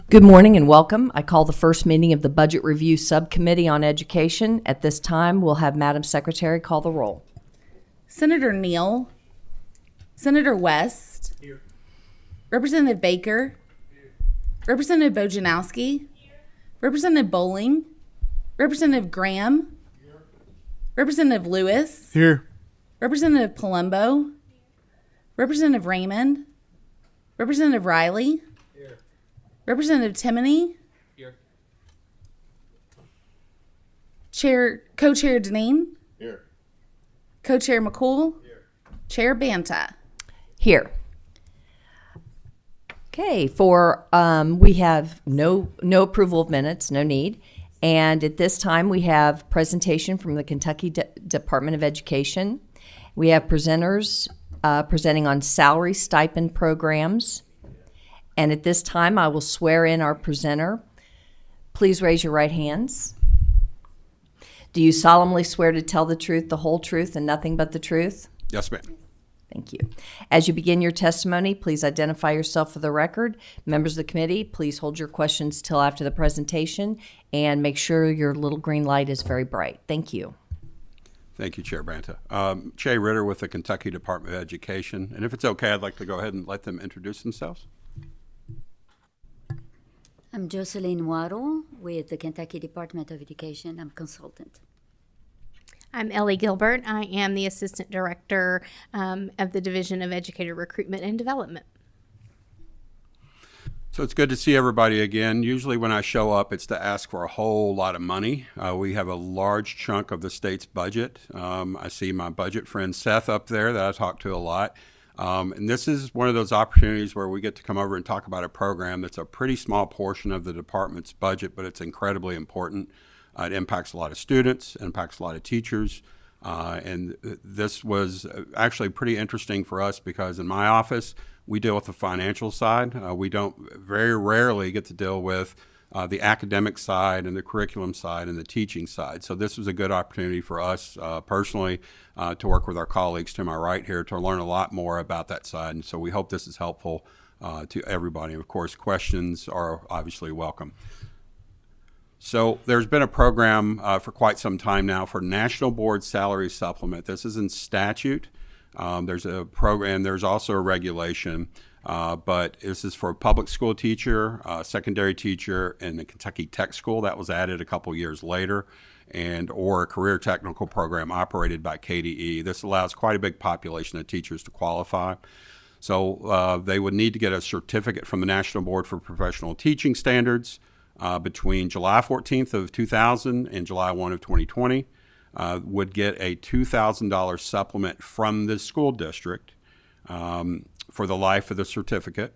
Good morning and welcome. I call the first meeting of the Budget Review Subcommittee on Education. At this time, we'll have Madam Secretary call the roll. Senator Neal. Senator West. Here. Representative Baker. Here. Representative Bojanowski. Here. Representative Bowling. Representative Graham. Here. Representative Lewis. Here. Representative Palumbo. Representative Raymond. Representative Riley. Here. Representative Timoney. Here. Co-Chair Deneen. Here. Co-Chair McCool. Here. Chair Banta. Here. Okay, we have no approval of minutes, no need. And at this time, we have presentation from the Kentucky Department of Education. We have presenters presenting on salary stipend programs. And at this time, I will swear in our presenter. Please raise your right hands. Do you solemnly swear to tell the truth, the whole truth, and nothing but the truth? Yes, ma'am. Thank you. As you begin your testimony, please identify yourself for the record. Members of the committee, please hold your questions till after the presentation and make sure your little green light is very bright. Thank you. Thank you, Chair Banta. Jay Ritter with the Kentucky Department of Education. And if it's okay, I'd like to go ahead and let them introduce themselves. I'm Jocelyn Waddle with the Kentucky Department of Education. I'm consultant. I'm Ellie Gilbert. I am the Assistant Director of the Division of Educator Recruitment and Development. So it's good to see everybody again. Usually when I show up, it's to ask for a whole lot of money. We have a large chunk of the state's budget. I see my budget friend Seth up there that I talk to a lot. And this is one of those opportunities where we get to come over and talk about a program that's a pretty small portion of the department's budget, but it's incredibly important. It impacts a lot of students, impacts a lot of teachers. And this was actually pretty interesting for us because in my office, we deal with the financial side. We don't very rarely get to deal with the academic side and the curriculum side and the teaching side. So this was a good opportunity for us personally to work with our colleagues to my right here to learn a lot more about that side. And so we hope this is helpful to everybody. And of course, questions are obviously welcome. So there's been a program for quite some time now for National Board Salary Supplement. This is in statute. There's a program, there's also a regulation, but this is for a public school teacher, secondary teacher, and the Kentucky Tech School. That was added a couple years later, or a career technical program operated by KDE. This allows quite a big population of teachers to qualify. So they would need to get a certificate from the National Board for Professional Teaching Standards between July 14th of 2000 and July 1 of 2020. Would get a $2,000 supplement from the school district for the life of the certificate.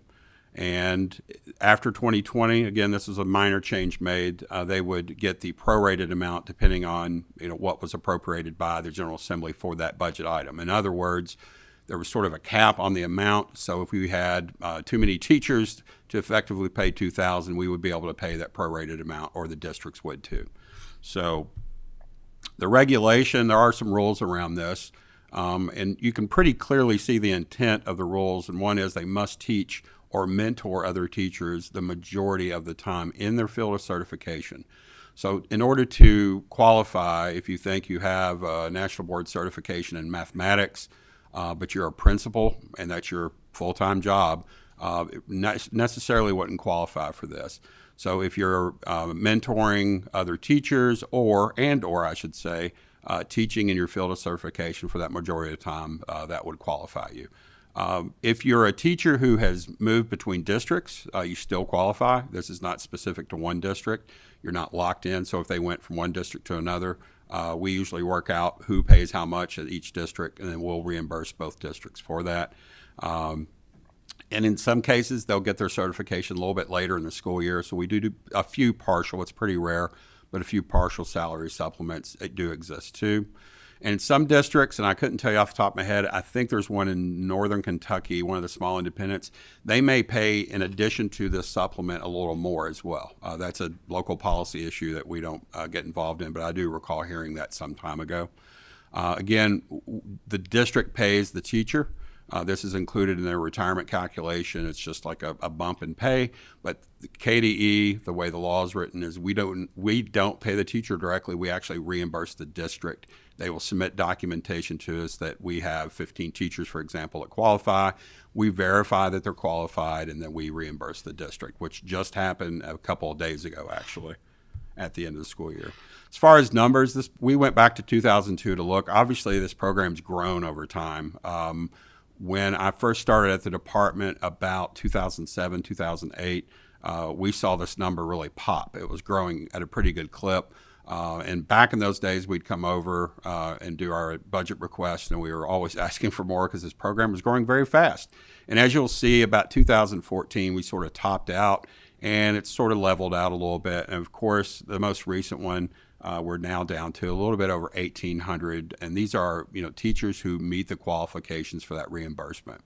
And after 2020, again, this is a minor change made, they would get the prorated amount depending on what was appropriated by the General Assembly for that budget item. In other words, there was sort of a cap on the amount. So if we had too many teachers to effectively pay $2,000, we would be able to pay that prorated amount, or the districts would too. So the regulation, there are some rules around this, and you can pretty clearly see the intent of the rules. And one is they must teach or mentor other teachers the majority of the time in their field of certification. So in order to qualify, if you think you have a National Board certification in mathematics, but you're a principal and that's your full-time job, necessarily wouldn't qualify for this. So if you're mentoring other teachers or I should say, teaching in your field of certification for that majority of the time, that would qualify you. If you're a teacher who has moved between districts, you still qualify. This is not specific to one district. You're not locked in. So if they went from one district to another, we usually work out who pays how much at each district, and then we'll reimburse both districts for that. And in some cases, they'll get their certification a little bit later in the school year. So we do a few partial, it's pretty rare, but a few partial salary supplements do exist too. And in some districts, and I couldn't tell you off the top of my head, I think there's one in northern Kentucky, one of the small independents, they may pay, in addition to this supplement, a little more as well. That's a local policy issue that we don't get involved in, but I do recall hearing that some time ago. Again, the district pays the teacher. This is included in their retirement calculation. It's just like a bump in pay. But the KDE, the way the law is written, is we don't pay the teacher directly. We actually reimburse the district. They will submit documentation to us that we have 15 teachers, for example, that qualify. We verify that they're qualified, and then we reimburse the district, which just happened a couple of days ago, actually, at the end of the school year. As far as numbers, we went back to 2002 to look. Obviously, this program's grown over time. When I first started at the department about 2007, 2008, we saw this number really pop. It was growing at a pretty good clip. And back in those days, we'd come over and do our budget requests, and we were always asking for more because this program was growing very fast. And as you'll see, about 2014, we sort of topped out, and it's sort of leveled out a little bit. And of course, the most recent one, we're now down to a little bit over 1,800, and these are teachers who meet the qualifications for that reimbursement.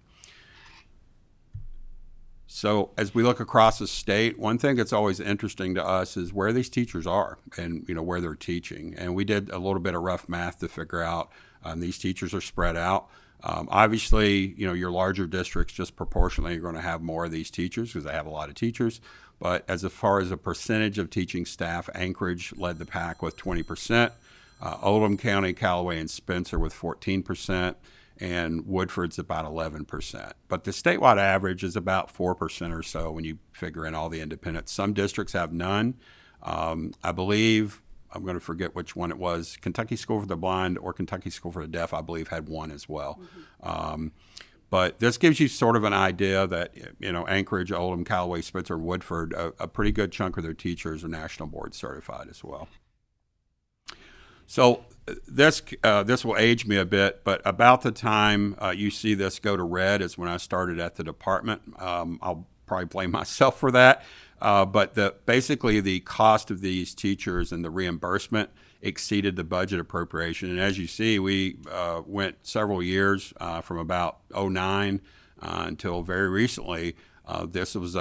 So as we look across the state, one thing that's always interesting to us is where these teachers are and where they're teaching. And we did a little bit of rough math to figure out these teachers are spread out. Obviously, your larger districts just proportionally are going to have more of these teachers because they have a lot of teachers. But as far as a percentage of teaching staff, Anchorage led the pack with 20%, Oldham County, Callaway, and Spencer with 14%, and Woodford's about 11%. But the statewide average is about 4% or so when you figure in all the independents. Some districts have none. I believe, I'm going to forget which one it was, Kentucky School for the Blind or Kentucky School for the Deaf, I believe, had one as well. Mm-hmm. But this gives you sort of an idea that, Anchorage, Oldham, Callaway, Spencer, Woodford, a pretty good chunk of their teachers are national board certified as well. So this will age me a bit, but about the time you see this go to red is when I started at the department. I'll probably blame myself for that. But basically the cost of these teachers and the reimbursement exceeded the budget appropriation. And as you see, we went several years from about 2009 until very recently. This was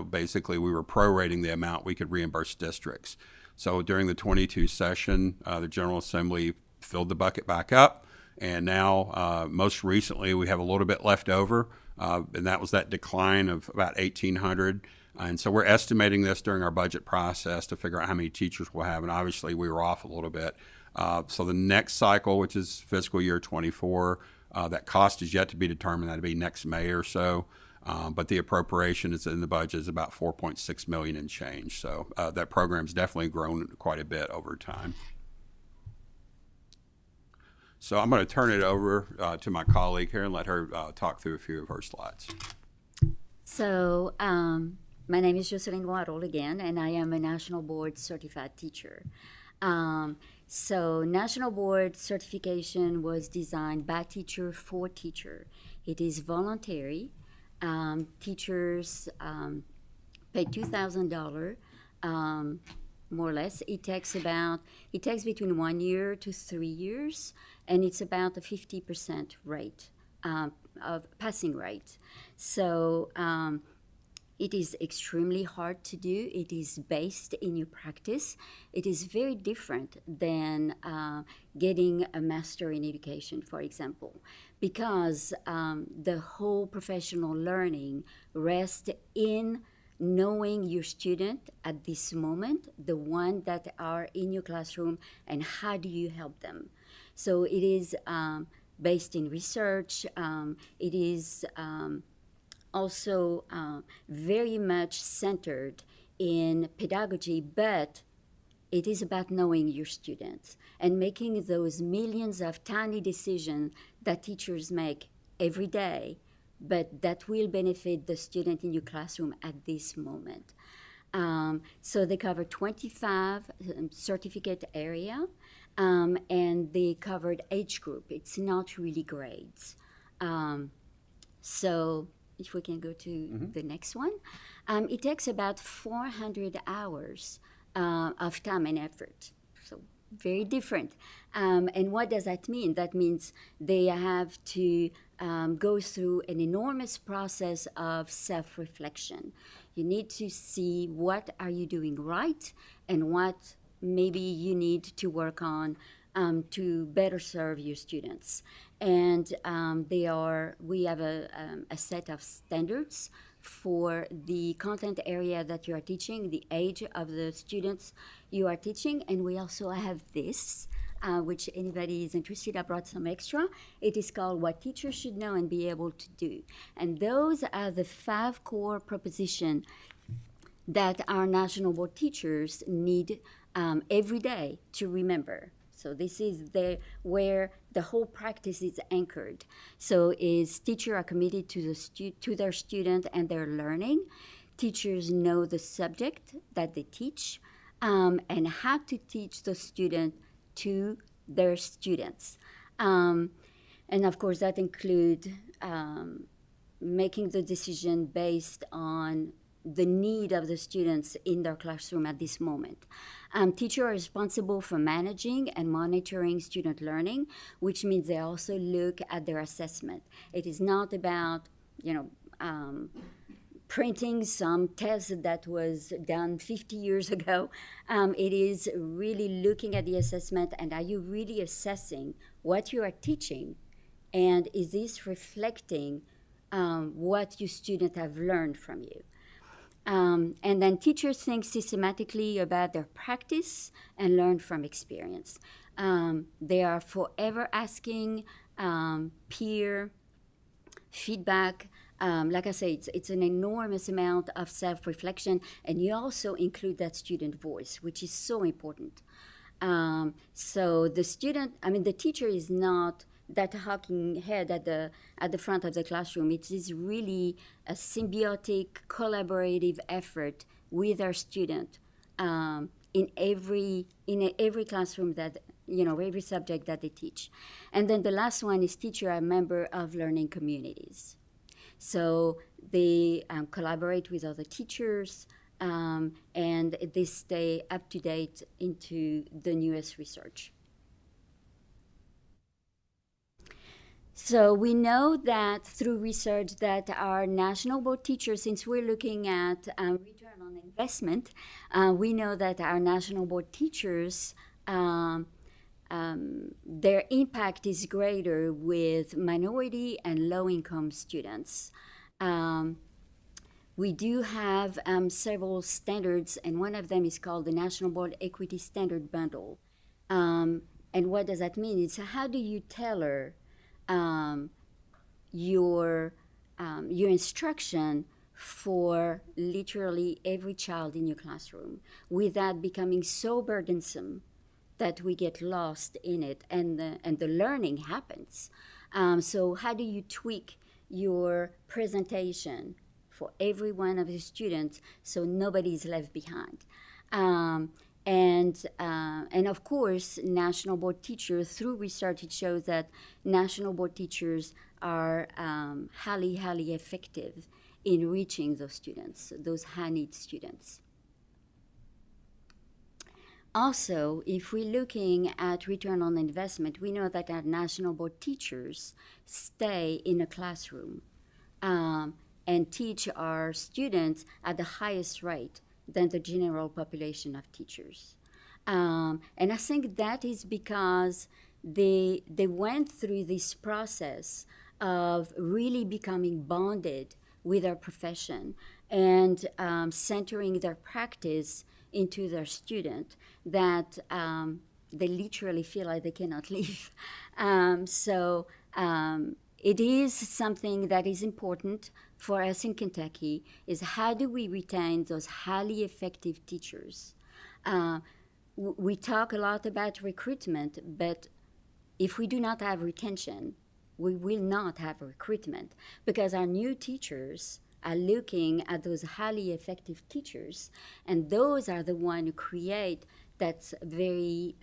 basically we were prorating the amount we could reimburse districts. So during the 22 session, the General Assembly filled the bucket back up. And now, most recently, we have a little bit left over. And that was that decline of about 1,800. And so we're estimating this during our budget process to figure out how many teachers we'll have. And obviously, we were off a little bit. So the next cycle, which is fiscal year 24, that cost is yet to be determined. That'll be next May or so. But the appropriation is in the budget is about $4.6 million and change. So that program's definitely grown quite a bit over time. So I'm going to turn it over to my colleague here and let her talk through a few of her slides. So my name is Jocelyn Guarol again, and I am a National Board Certified Teacher. So National Board Certification was designed by teacher for teacher. It is voluntary. Teachers pay $2,000, more or less. It takes between 1 year to 3 years, and it's about a 50% rate of passing rate. So it is extremely hard to do. It is based in your practice. It is very different than getting a master in education, for example, because the whole professional learning rests in knowing your student at this moment, the one that are in your classroom, and how do you help them. So it is based in research. It is also very much centered in pedagogy, but it is about knowing your students and making those millions of tiny decisions that teachers make every day, but that will benefit the student in your classroom at this moment. So they cover 25 certificate area, and they covered age group. It's not really grades. So if we can go to the next one. It takes about 400 hours of time and effort. So very different. And what does that mean? That means they have to go through an enormous process of self-reflection. You need to see what are you doing right and what maybe you need to work on to better serve your students. and we have a set of standards for the content area that you are teaching, the age of the students you are teaching, and we also have this, which anybody is interested, I brought some extra. It is called What Teachers Should Know and Be Able to Do. And those are the 5 core propositions that our national board teachers need every day to remember. So this is where the whole practice is anchored. So teachers are committed to their student and their learning. Teachers know the subject that they teach and how to teach the student to their students. And of course, that includes making the decision based on the need of the students in their classroom at this moment. Teachers are responsible for managing and monitoring student learning, which means they also look at their assessment. It is not about, printing some test that was done 50 years ago. It is really looking at the assessment, and are you really assessing what you are teaching, and is this reflecting what your students have learned from you? And then teachers think systematically about their practice and learn from experience. They are forever asking peer feedback. Like I say, it's an enormous amount of self-reflection, and you also include that student voice, which is so important. So the teacher is not that talking head at the front of the classroom. It is really a symbiotic, collaborative effort with our student in every classroom that every subject that they teach. And then the last one is teacher are a member of learning communities. So they collaborate with other teachers and they stay up to date into the newest research. So we know that through research that our national board teachers, since we're looking at return on investment, we know that our national board teachers, their impact is greater with minority and low-income students. We do have several standards, and one of them is called the National Board Equity Standard Bundle. And what does that mean? It's how do you tailor your instruction for literally every child in your classroom without becoming so burdensome that we get lost in it and the learning happens. So how do you tweak your presentation for every one of the students so nobody is left behind? And of course, national board teachers, through research, it shows that national board teachers are highly, highly effective in reaching those students, those high-need students. Also, if we're looking at return on investment, we know that our national board teachers stay in a classroom and teach our students at the highest rate than the general population of teachers. And I think that is because they went through this process of really becoming bonded with their profession and centering their practice into their student that they literally feel like they cannot leave. It is something that is important for us in Kentucky, is how do we retain those highly effective teachers? We talk a lot about recruitment, but if we do not have retention, we will not have recruitment, because our new teachers are looking at those highly effective teachers, and those are the ones who create that very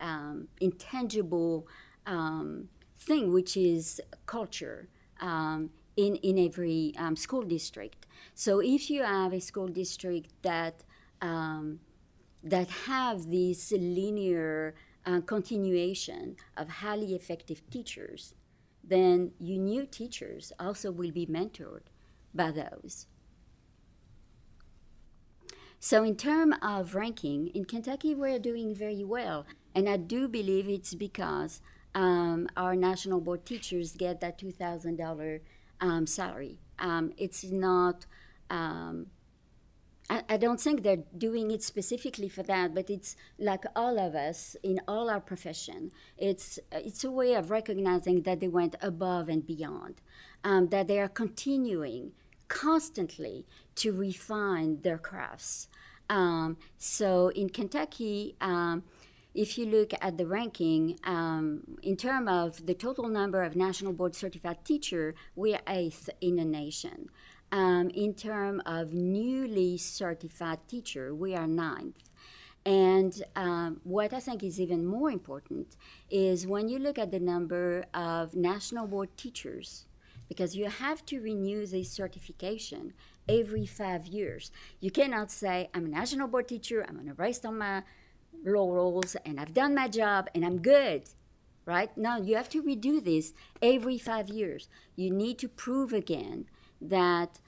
intangible thing, which is culture in every school district. So if you have a school district that have this linear continuation of highly effective teachers, then your new teachers also will be mentored by those. So in terms of ranking, in Kentucky we're doing very well, and I do believe it's because our national board teachers get that $2,000 salary. It's not. I don't think they're doing it specifically for that, but it's like all of us in all our profession. It's a way of recognizing that they went above and beyond, that they are continuing constantly to refine their crafts. So in Kentucky, if you look at the ranking, in terms of the total number of national board certified teacher, we are 8th in the nation. In terms of newly certified teacher, we are 9th. And what I think is even more important is when you look at the number of national board teachers, because you have to renew this certification every 5 years. You cannot say, I'm a national board teacher, I'm going to rest on my laurels, and I've done my job, and I'm good, right? No, you have to redo this every 5 years. You need to prove again that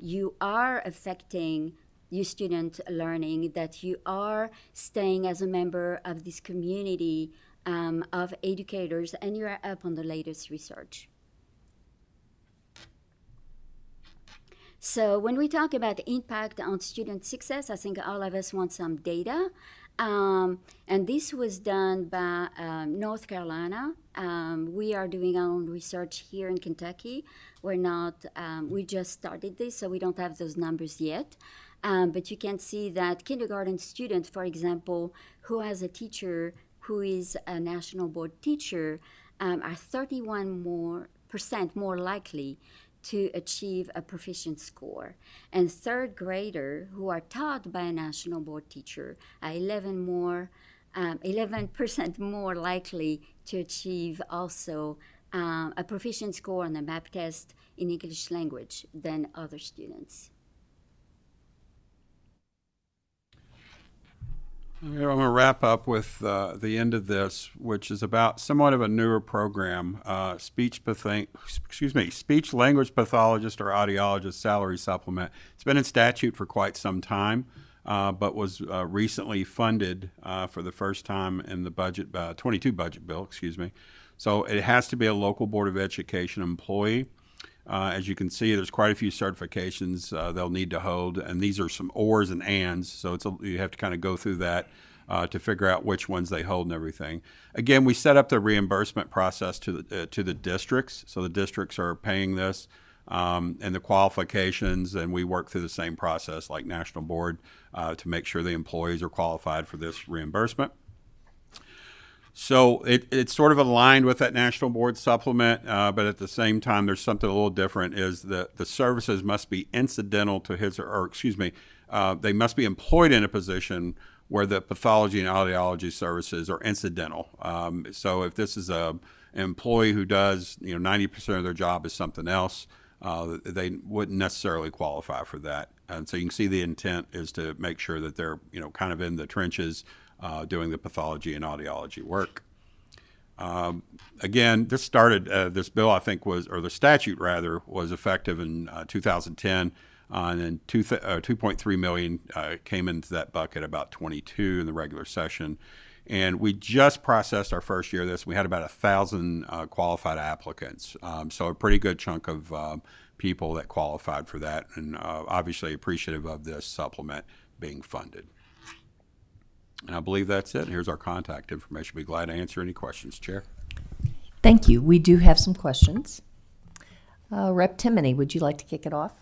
you are affecting your student learning, that you are staying as a member of this community of educators, and you are up on the latest research. So when we talk about impact on student success, I think all of us want some data. And this was done by North Carolina. We are doing our own research here in Kentucky. We're not, we just started this, so we don't have those numbers yet. But you can see that kindergarten student, for example, who has a teacher who is a national board teacher, are 31% more likely to achieve a proficient score. And third grader who are taught by a national board teacher are 11% more likely to achieve also a proficient score on the MAP test in English language than other students. I'm going to wrap up with the end of this, which is about somewhat of a newer program, speech language pathologist or audiologist salary supplement. It's been in statute for quite some time, but was recently funded for the first time in the budget 22 budget bill. So it has to be a local Board of Education employee. As you can see, there's quite a few certifications they'll need to hold, and these are some ors and ands, so you have to kind of go through that to figure out which ones they hold and everything. Again, we set up the reimbursement process to the districts, so the districts are paying this, and the qualifications, and we work through the same process like National Board to make sure the employees are qualified for this reimbursement. So it's sort of aligned with that National Board supplement, but at the same time, there's something a little different, is that the services must be incidental to they must be employed in a position where the pathology and audiology services are incidental. So if this is an employee who does, 90% of their job is something else, they wouldn't necessarily qualify for that. And so you can see the intent is to make sure that they're, kind of in the trenches, doing the pathology and audiology work. Again, this bill, I think, the statute rather, was effective in 2010, and then 2.3 million came into that bucket, about 22 in the regular session. And we just processed our first year of this. We had about 1,000 qualified applicants, so a pretty good chunk of people that qualified for that, and obviously appreciative of this supplement being funded. And I believe that's it. Here's our contact information. Be glad to answer any questions, Chair. Thank you. We do have some questions. Rep. Timoney, would you like to kick it off?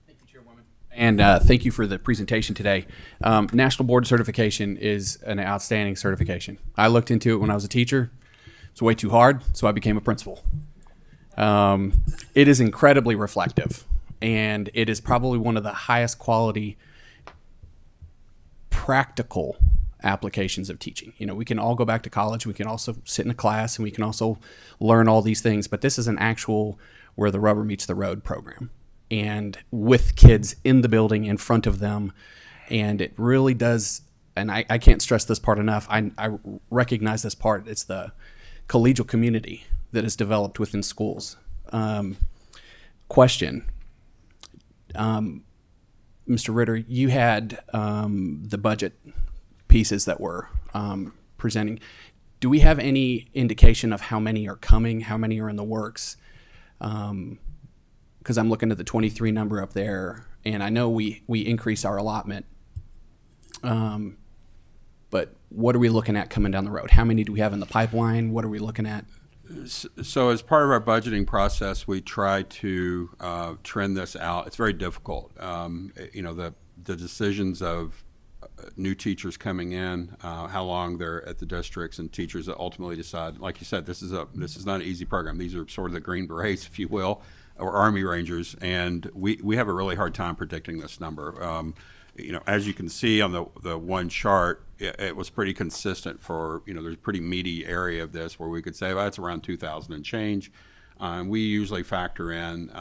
Thank you, Chairwoman. And thank you for the presentation today. National Board Certification is an outstanding certification. I looked into it when I was a teacher. It's way too hard, so I became a principal. It is incredibly reflective, and it is probably one of the highest quality practical applications of teaching. We can all go back to college, we can also sit in a class, and we can also learn all these things, but this is an actual where the rubber meets the road program, and with kids in the building in front of them. And it really does, and I can't stress this part enough, I recognize this part, it's the collegial community that is developed within schools. Question. Mr. Ritter, you had the budget pieces that were presenting. Do we have any indication of how many are coming, how many are in the works? Because I'm looking at the 23 number up there, and I know we increase our allotment. But what are we looking at coming down the road? How many do we have in the pipeline? What are we looking at? So as part of our budgeting process, we try to trend this out. It's very difficult. The decisions of new teachers coming in, how long they're at the districts, and teachers that ultimately decide. Like you said, this is not an easy program. These are sort of the Green Berets, if you will, or Army Rangers, and we have a really hard time predicting this number. As you can see on the one chart, it was pretty consistent for, there's a pretty meaty area of this where we could say, well, it's around 2,000 and change. We usually factor in,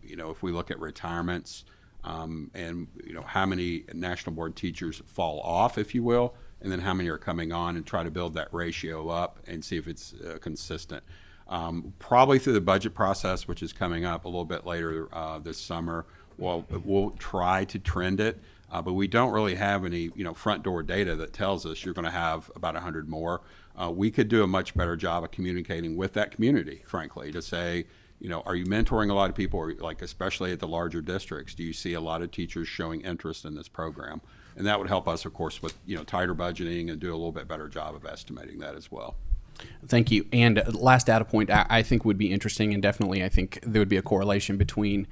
if we look at retirements, and how many national board teachers fall off, if you will, and then how many are coming on, and try to build that ratio up and see if it's consistent. Probably through the budget process, which is coming up a little bit later this summer, we'll try to trend it. But we don't really have any, front door data that tells us you're going to have about 100 more. We could do a much better job of communicating with that community, frankly, to say, are you mentoring a lot of people, or like especially at the larger districts? Do you see a lot of teachers showing interest in this program? And that would help us, of course, with tighter budgeting and do a little bit better job of estimating that as well. Thank you. And last data point I think would be interesting, and definitely I think there would be a correlation between,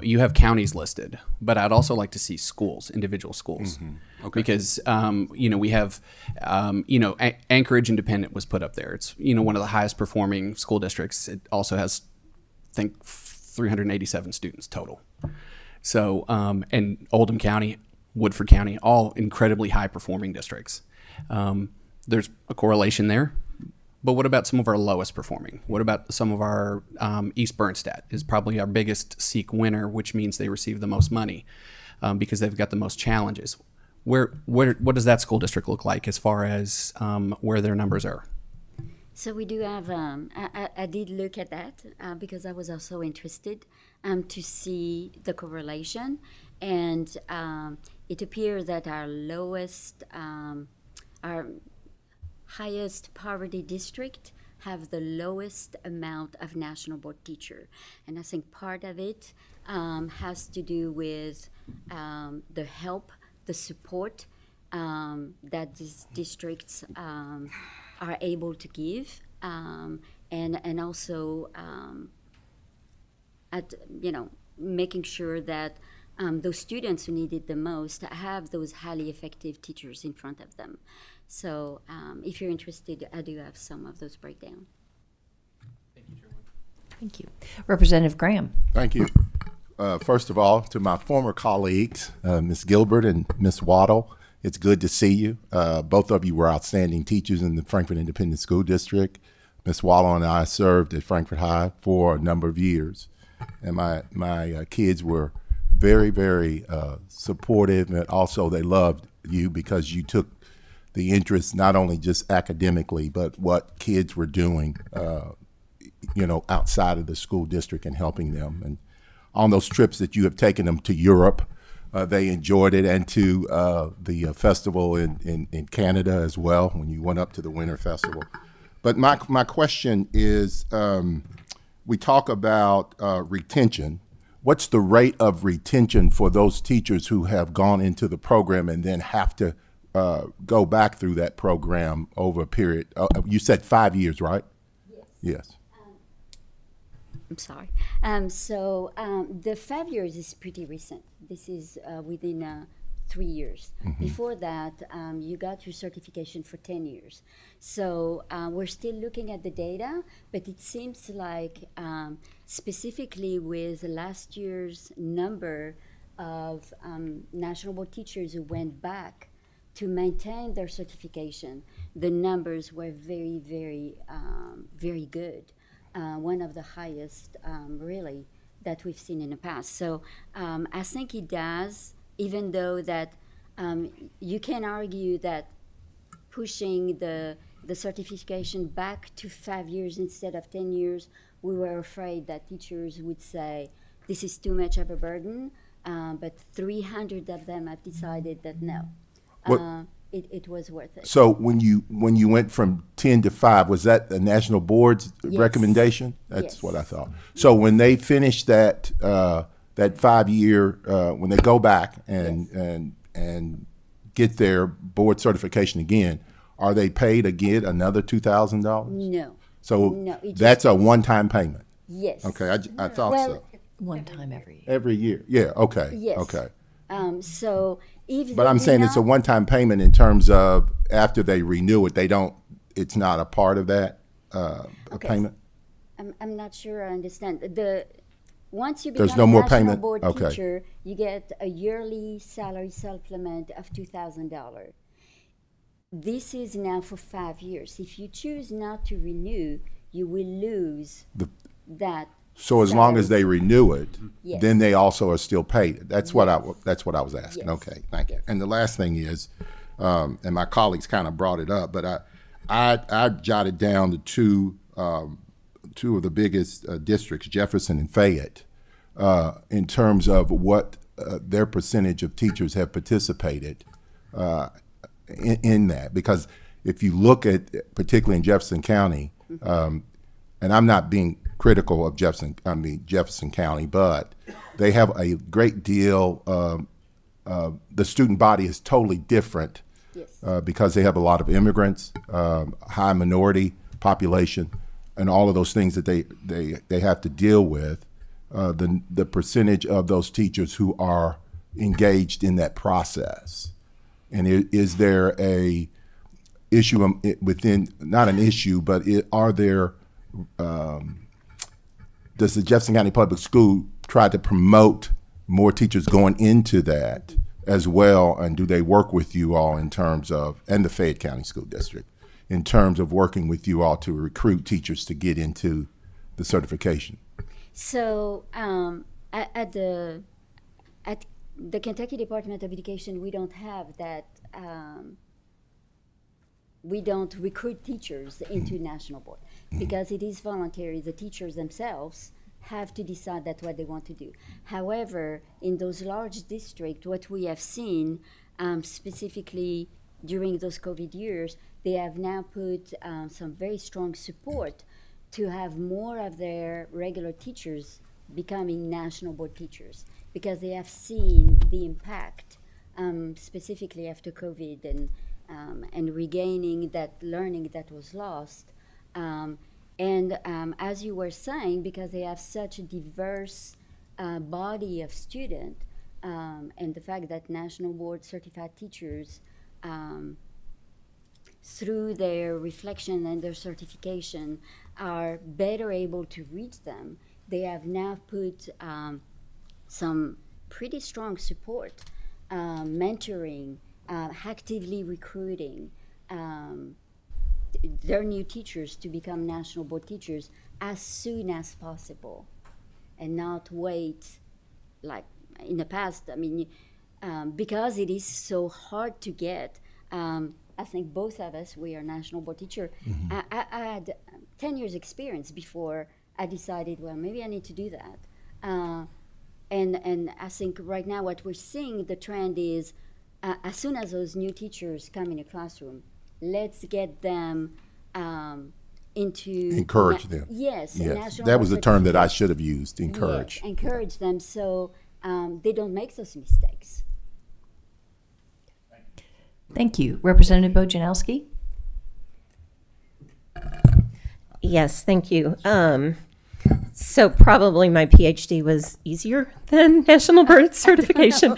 you have counties listed, but I'd also like to see schools, individual schools. Mm-hmm. Okay. Because, we have, Anchorage Independent was put up there. It's, one of the highest performing school districts. It also has, I think, 387 students total. So, and Oldham County, Woodford County, all incredibly high performing districts. There's a correlation there. But what about some of our lowest performing? What about some of our East Bernstadt is probably our biggest SEEK winner, which means they receive the most money because they've got the most challenges. What does that school district look like as far as where their numbers are? So we do have, I did look at that because I was also interested to see the correlation. And it appears that our lowest, our highest poverty district have the lowest amount of national board teacher. And I think part of it has to do with the help, the support that these districts are able to give, and also making sure that those students who need it the most have those highly effective teachers in front of them. So if you're interested, I do have some of those breakdowns. Thank you. Representative Graham. Thank you. First of all, to my former colleagues, Ms. Gilbert and Ms. Waddle, it's good to see you. Both of you were outstanding teachers in the Frankfort Independent School District. Ms. Waddle and I served at Frankfort High for a number of years. And my kids were very, very supportive, and also they loved you because you took the interest not only just academically, but what kids were doing, outside of the school district and helping them. And on those trips that you have taken them to Europe, they enjoyed it, and to the festival in Canada as well, when you went up to the Winter Festival. But my question is, we talk about retention. What's the rate of retention for those teachers who have gone into the program and then have to go back through that program over a period? You said 5 years, right? Yes. I'm sorry. So the 5 years is pretty recent. This is within 3 years. Mm-hmm. Before that, you got your certification for 10 years. So we're still looking at the data, but it seems like specifically with last year's number of national board teachers who went back to maintain their certification, the numbers were very, very, very good. One of the highest, really, that we've seen in the past. So I think it does, even though that you can argue that pushing the certification back to 5 years instead of 10 years, we were afraid that teachers would say, this is too much of a burden, but 300 of them have decided that no. it was worth it. So when you went from 10 to 5, was that the national board's recommendation? That's Yes. what I thought. So when they finish that 5-year, when they go back and get their board certification again, are they paid again another $2,000? No. So No, it just- that's a one-time payment. Yes. Okay, I thought Well, so. One time every year. Every year. Yeah. Okay. Yes. Okay. So if But they I'm do saying it's a not- one-time payment in terms of after they renew it, they don't. It's not a part of that Okay. payment. I'm not sure I understand. Once you There's become no a more national payment? board Okay. teacher, you get a yearly salary supplement of $2,000. This is now for 5 years. If you choose not to renew, you will lose that. So as long as salary. they renew it, Yes. then they also are still paid. That's what I was asking. Yes. Okay, thank you. Yes. And the last thing is, and my colleagues kind of brought it up, but I jotted down the two of the biggest districts, Jefferson and Fayette, in terms of what their percentage of teachers have participated in that. Because if you look at, particularly in Jefferson County, and I'm not being critical of Jefferson County, but they have a great deal. The student body is totally different Yes. because they have a lot of immigrants, high minority population, and all of those things that they have to deal with. The percentage of those teachers who are engaged in that process, and is there a issue within, not an issue, but are there? Does the Jefferson County Public School try to promote more teachers going into that as well? And do they work with you all in terms of, and the Fayette County School District, in terms of working with you all to recruit teachers to get into the certification? So at the Kentucky Department of Education, we don't have that. We don't recruit teachers into national board because it is voluntary. The teachers themselves have to decide that's what they want to do. However, in those large districts, what we have seen, specifically during those COVID years, they have now put some very strong support to have more of their regular teachers becoming national board teachers because they have seen the impact, specifically after COVID and regaining that learning that was lost. As you were saying, because they have such a diverse body of students, and the fact that national board certified teachers, through their reflection and their certification, are better able to reach them, they have now put some pretty strong support, mentoring, actively recruiting their new teachers to become national board teachers as soon as possible and not wait like in the past. I mean, because it is so hard to get, I think both of us, we are national board teacher. I had 10 years experience before I decided, well, maybe I need to do that. And I think right now what we're seeing, the trend is as soon as those new teachers come in a classroom, let's get them into... Encourage them. Yes. National That was the board term that I certification. should have used, encourage. Yes, encourage them so they don't make those mistakes. Thank you. Representative Bojanowski? Yes, thank you. So probably my PhD was easier than national board certification.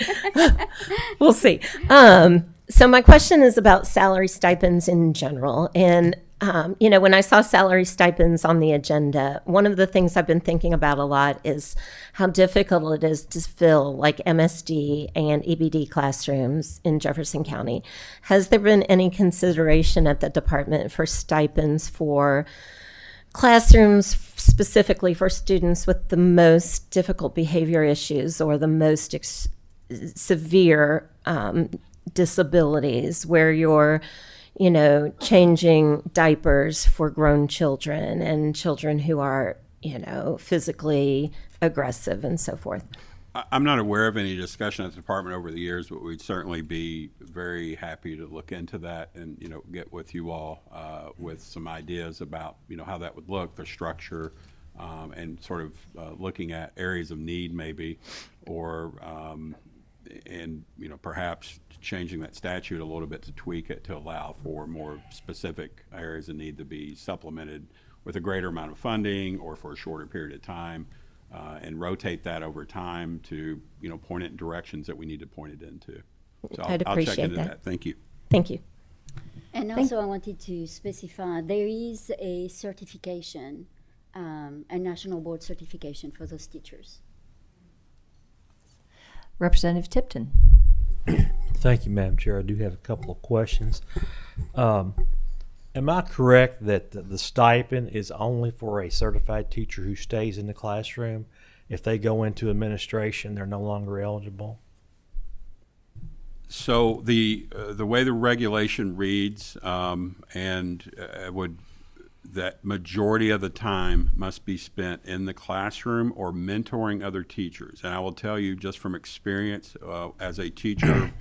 We'll see. So my question is about salary stipends in general. And, when I saw salary stipends on the agenda, one of the things I've been thinking about a lot is how difficult it is to fill like MSD and EBD classrooms in Jefferson County. Has there been any consideration at the department for stipends for classrooms specifically for students with the most difficult behavior issues or the most severe disabilities, where you're, changing diapers for grown children and children who are, physically aggressive and so forth? I'm not aware of any discussion at the department over the years, but we'd certainly be very happy to look into that and, get with you all with some ideas about, how that would look, the structure, and sort of looking at areas of need maybe, or, and, perhaps changing that statute a little bit to tweak it to allow for more specific areas of need to be supplemented with a greater amount of funding or for a shorter period of time. And rotate that over time to, point it in directions that we need to point it into. So I'd I'll check appreciate into that. that. Thank you. Thank you. And also, I wanted to specify there is a certification, a national board certification for those teachers. Representative Tipton. Thank you, Madam Chair. I do have a couple of questions. Am I correct that the stipend is only for a certified teacher who stays in the classroom? If they go into administration, they're no longer eligible? So the way the regulation reads, that majority of the time must be spent in the classroom or mentoring other teachers. And I will tell you just from experience, as a teacher,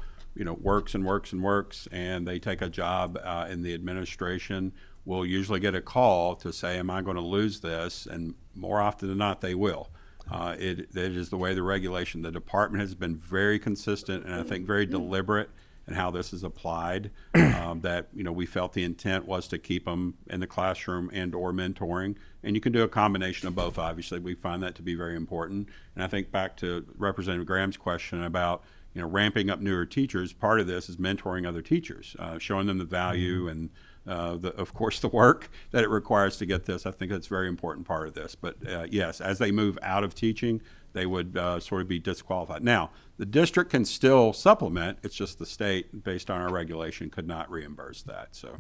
works and works and works, and they take a job in the administration, will usually get a call to say, am I going to lose this? And more often than not, they will. It is the way the regulation, the department has been very consistent and I think very deliberate in how this is applied, that, we felt the intent was to keep them in the classroom and or mentoring. And you can do a combination of both, obviously. We find that to be very important. And I think back to Representative Graham's question about, ramping up newer teachers, part of this is mentoring other teachers, showing them the value and, of course, the work that it requires to get this. I think that's a very important part of this. But yes, as they move out of teaching, they would sort of be disqualified. Now, the district can still supplement. It's just the state, based on our regulation, could not reimburse that. So,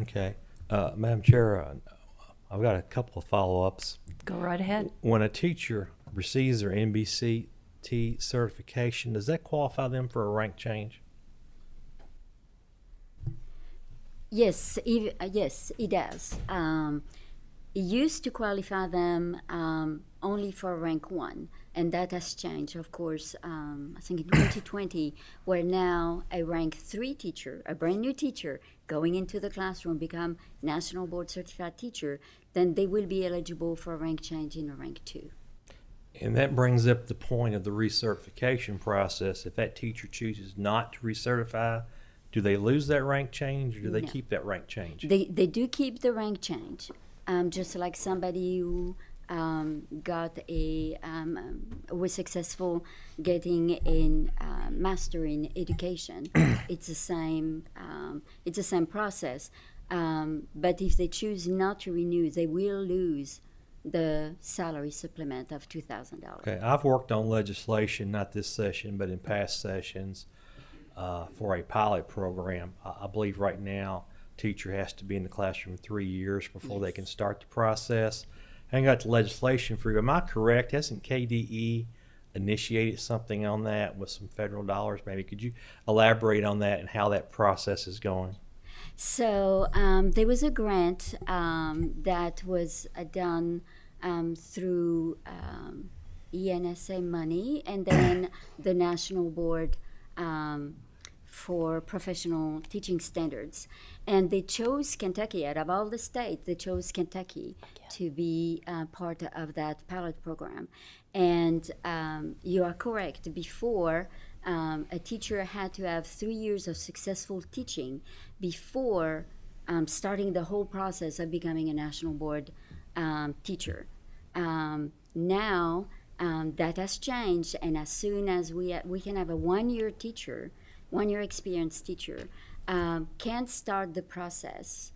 Okay. Madam Chair, I've got a couple of follow-ups. Go right ahead. When a teacher receives their NBCT certification, does that qualify them for a rank change? Yes, yes, it does. It used to qualify them only for rank 1, and that has changed, of course. I think in 2020, where now a rank 3 teacher, a brand new teacher, going into the classroom, become national board certified teacher, then they will be eligible for a rank change in a rank 2. And that brings up the point of the recertification process. If that teacher chooses not to recertify, do they lose that rank change, or do they No. keep that rank change? They do keep the rank change, just like somebody who was successful getting a master in education. It's the same process. But if they choose not to renew, they will lose the salary supplement of $2,000. Okay, I've worked on legislation, not this session, but in past sessions, for a pilot program. I believe right now, teacher has to be in the classroom 3 years before they can start the process. I ain't got the legislation for you. Am I correct? Hasn't KDE initiated something on that with some federal dollars? Maybe could you elaborate on that and how that process is going? So there was a grant that was done through ENSA money, and then the National Board for Professional Teaching Standards. And they chose Kentucky. Out of all the states, they chose Kentucky to be part of that pilot program. And you are correct. Before, a teacher had to have 3 years of successful teaching before starting the whole process of becoming a national board teacher. Now that has changed, and as soon as we can have a 1-year teacher, 1-year experienced teacher, can start the process.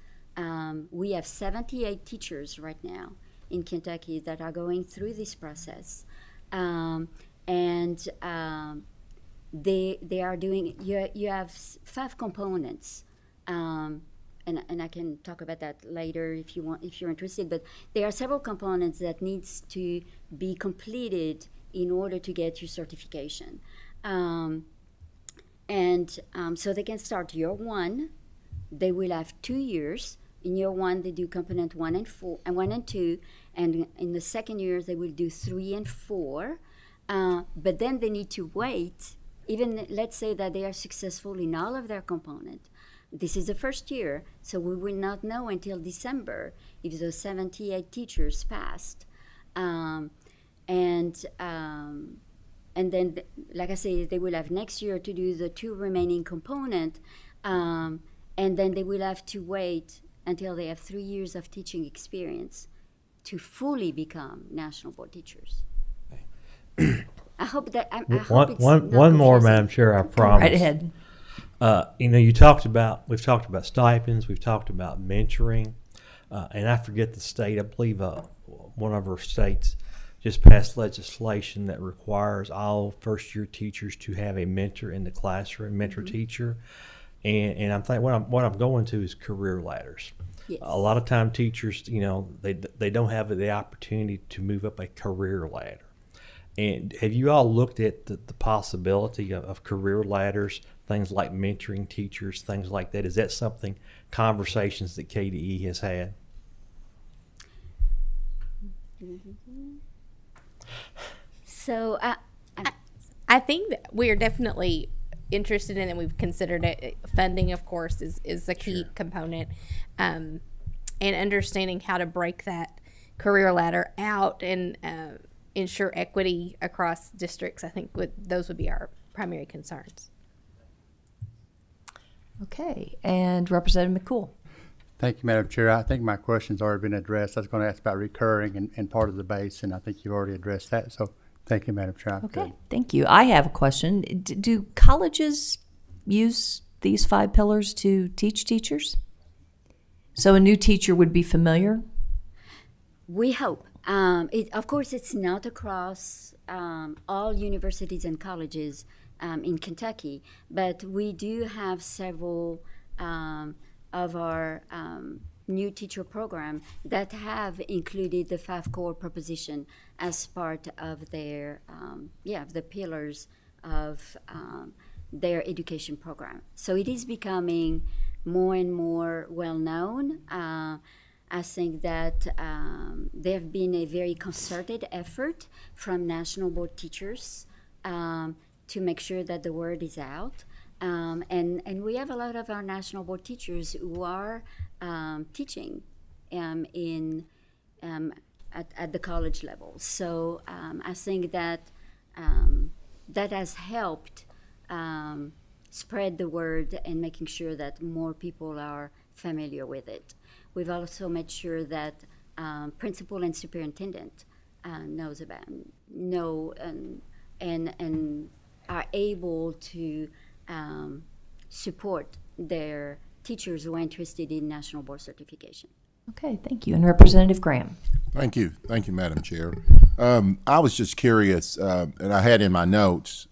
We have 78 teachers right now in Kentucky that are going through this process, and they are doing. You have 5 components. And I can talk about that later if you're interested. But there are several components that needs to be completed in order to get your certification, so they can start year 1. They will have 2 years. In year 1, they do component 1 and 2, and in the second year they will do 3 and 4. But then they need to wait, even let's say that they are successful in all of their components. This is the first year, so we will not know until December if those 78 teachers passed. And then, like I say, they will have next year to do the 2 remaining component, and then they will have to wait until they have 3 years of teaching experience to fully become national board teachers. I hope that I hope it's not One more, confusing. Madam Chair, I promise. Right ahead. We've talked about stipends, we've talked about mentoring, and I forget the state. I believe one of our states just passed legislation that requires all first-year teachers to have a mentor in the classroom, mentor teacher. And I'm thinking what I'm going to is career ladders. Yes. A lot of time teachers, they don't have the opportunity to move up a career ladder. And have you all looked at the possibility of career ladders, things like mentoring teachers, things like that? Is that something, conversations that KDE has had? So I think that we are definitely interested in it. We've considered it. Funding, of course, is a key component, and understanding how to break that career ladder out and ensure equity across districts. I think those would be our primary concerns. Okay, and Representative McCool. Thank you, Madam Chair. I think my question's already been addressed. I was going to ask about recurring and part of the base, and I think you've already addressed that. So thank you, Madam Chair. I'm Okay, good. thank you. I have a question. Do colleges use these 5 pillars to teach teachers? So a new teacher would be familiar? we hope. Of course, it's not across all universities and colleges in Kentucky, but we do have several of our new teacher program that have included the 5 core proposition as part of their, the pillars of their education program. So it is becoming more and more well known. I think that there have been a very concerted effort from national board teachers to make sure that the word is out. And we have a lot of our national board teachers who are teaching at the college level. So I think that that has helped spread the word and making sure that more people are familiar with it. We've also made sure that principal and superintendent know and are able to support their teachers who are interested in national board certification. Okay, thank you. And Representative Graham. Thank you, Madam Chair. I was just curious, and I had in my notes,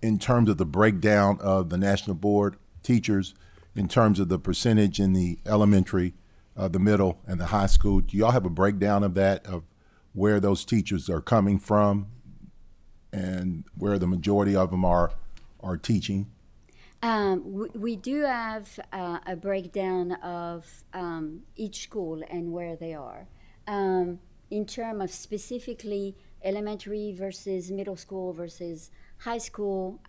in terms of the breakdown of the National Board teachers, in terms of the percentage in the elementary, the middle, and the high school. Do y'all have a breakdown of that, of where those teachers are coming from and where the majority of them are teaching? We do have a breakdown of each school and where they are. In terms of specifically elementary versus middle school versus high school,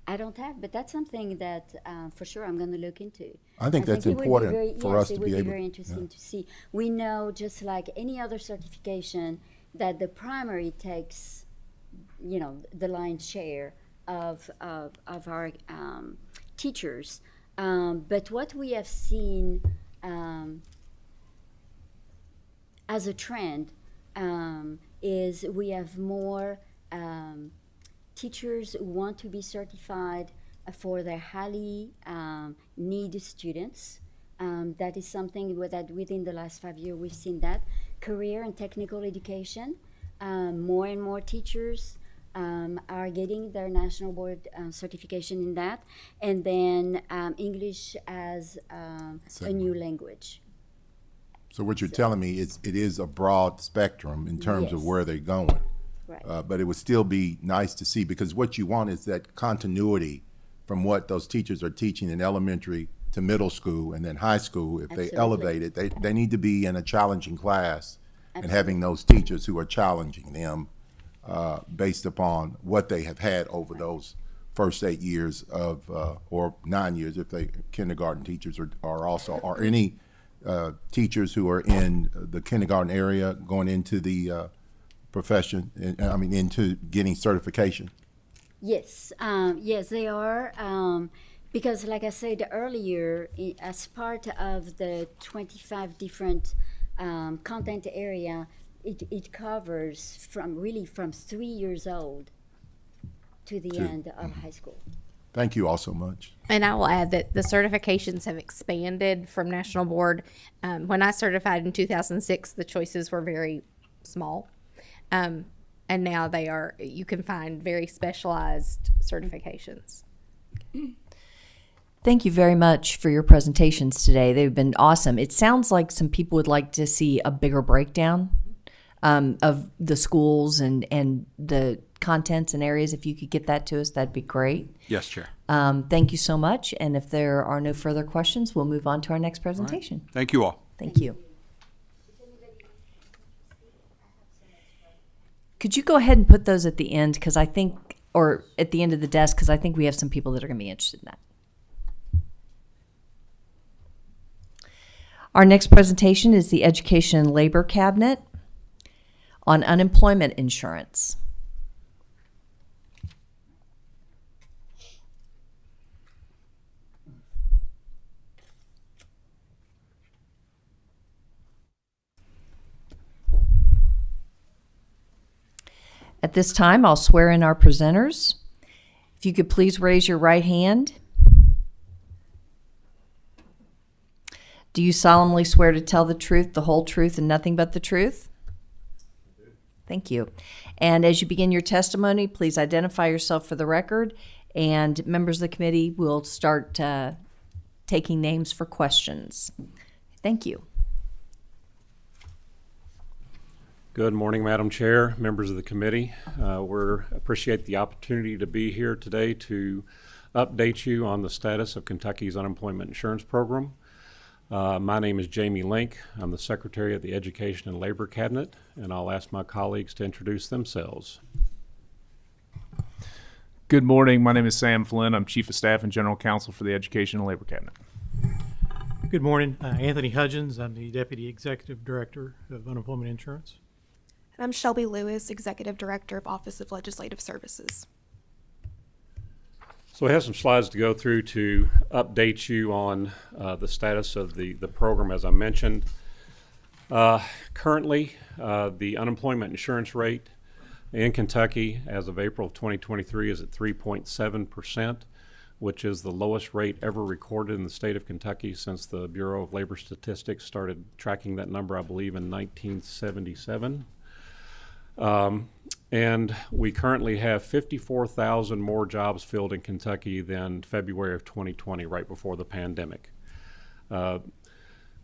I don't have, but that's something that for sure I'm going to look into. I think that's important for us to be It would be able. very interesting to see. We know, just like any other certification, that the primary takes, the lion's share of our teachers. But what we have seen as a trend is we have more teachers who want to be certified for their highly needed students. That is something that within the last 5 years we've seen that. Career and technical education, more and more teachers are getting their national board certification in that. And then English as a new language. So what you're telling me is it is a broad spectrum in terms of Yes. where they're going. Right. But it would still be nice to see, because what you want is that continuity from what those teachers are teaching in elementary to middle school and then high school. If they Absolutely. elevate it, they need to be in a challenging class and Absolutely. having those teachers who are challenging them based upon what they have had over those first 8 years of, or 9 years if they kindergarten teachers are also, are any teachers who are in the kindergarten area going into the profession, into getting certification? Yes, yes, they are. Because, like I said earlier, as part of the 25 different content area, it covers from 3 years old to the end of high school. Thank you all so much. And I will add that the certifications have expanded from National Board. When I certified in 2006, the choices were very small. And now you can find very specialized certifications. Thank you very much for your presentations today. They've been awesome. It sounds like some people would like to see a bigger breakdown of the schools and the contents and areas. If you could get that to us, that'd be great. Yes, Chair. Thank you so much. And if there are no further questions, we'll move on to our next presentation. Thank you all. Thank you. Could you go ahead and put those at the end, because I think, or at the end of the desk, because I think we have some people that are going to be interested in that. Our next presentation is the Education and Labor Cabinet on unemployment insurance. At this time, I'll swear in our presenters. If you could please raise your right hand. Do you solemnly swear to tell the truth, the whole truth, and nothing but the truth? I do. Thank you. And as you begin your testimony, please identify yourself for the record, and members of the committee will start taking names for questions. Thank you. Good morning, Madam Chair, members of the committee. We appreciate the opportunity to be here today to update you on the status of Kentucky's unemployment insurance program. My name is Jamie Link. I'm the Secretary of the Education and Labor Cabinet, and I'll ask my colleagues to introduce themselves. Good morning. My name is Sam Flynn. I'm Chief of Staff and General Counsel for the Education and Labor Cabinet. Good morning. Anthony Hudgens. I'm the Deputy Executive Director of Unemployment Insurance. And I'm Shelby Lewis, Executive Director of Office of Legislative Services. So we have some slides to go through to update you on the status of the program, as I mentioned. Currently, the unemployment insurance rate in Kentucky as of April of 2023 is at 3.7%, which is the lowest rate ever recorded in the state of Kentucky since the Bureau of Labor Statistics started tracking that number, I believe, in 1977. And we currently have 54,000 more jobs filled in Kentucky than February of 2020, right before the pandemic.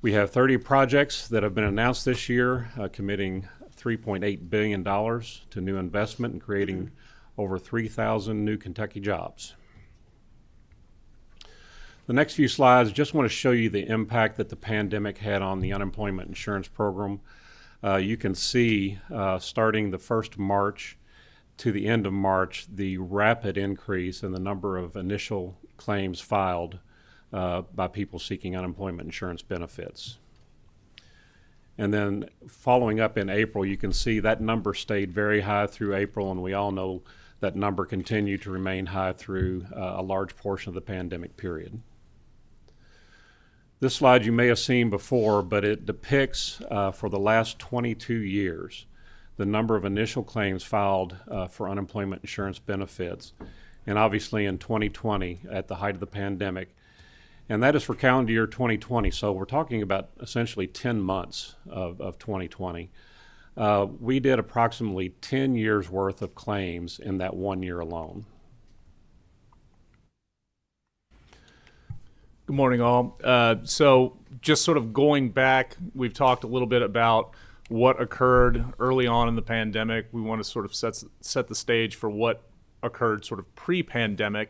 We have 30 projects that have been announced this year, committing $3.8 billion to new investment and creating over 3,000 new Kentucky jobs. The next few slides just want to show you the impact that the pandemic had on the unemployment insurance program. You can see starting the 1st March to the end of March, the rapid increase in the number of initial claims filed by people seeking unemployment insurance benefits. And then following up in April, you can see that number stayed very high through April, and we all know that number continued to remain high through a large portion of the pandemic period. This slide you may have seen before, but it depicts for the last 22 years the number of initial claims filed for unemployment insurance benefits, and obviously in 2020 at the height of the pandemic. And that is for calendar year 2020, so we're talking about essentially 10 months of 2020. We did approximately 10 years worth of claims in that 1 year alone. Good morning, all. So just sort of going back, we've talked a little bit about what occurred early on in the pandemic. We want to sort of set the stage for what occurred sort of pre-pandemic.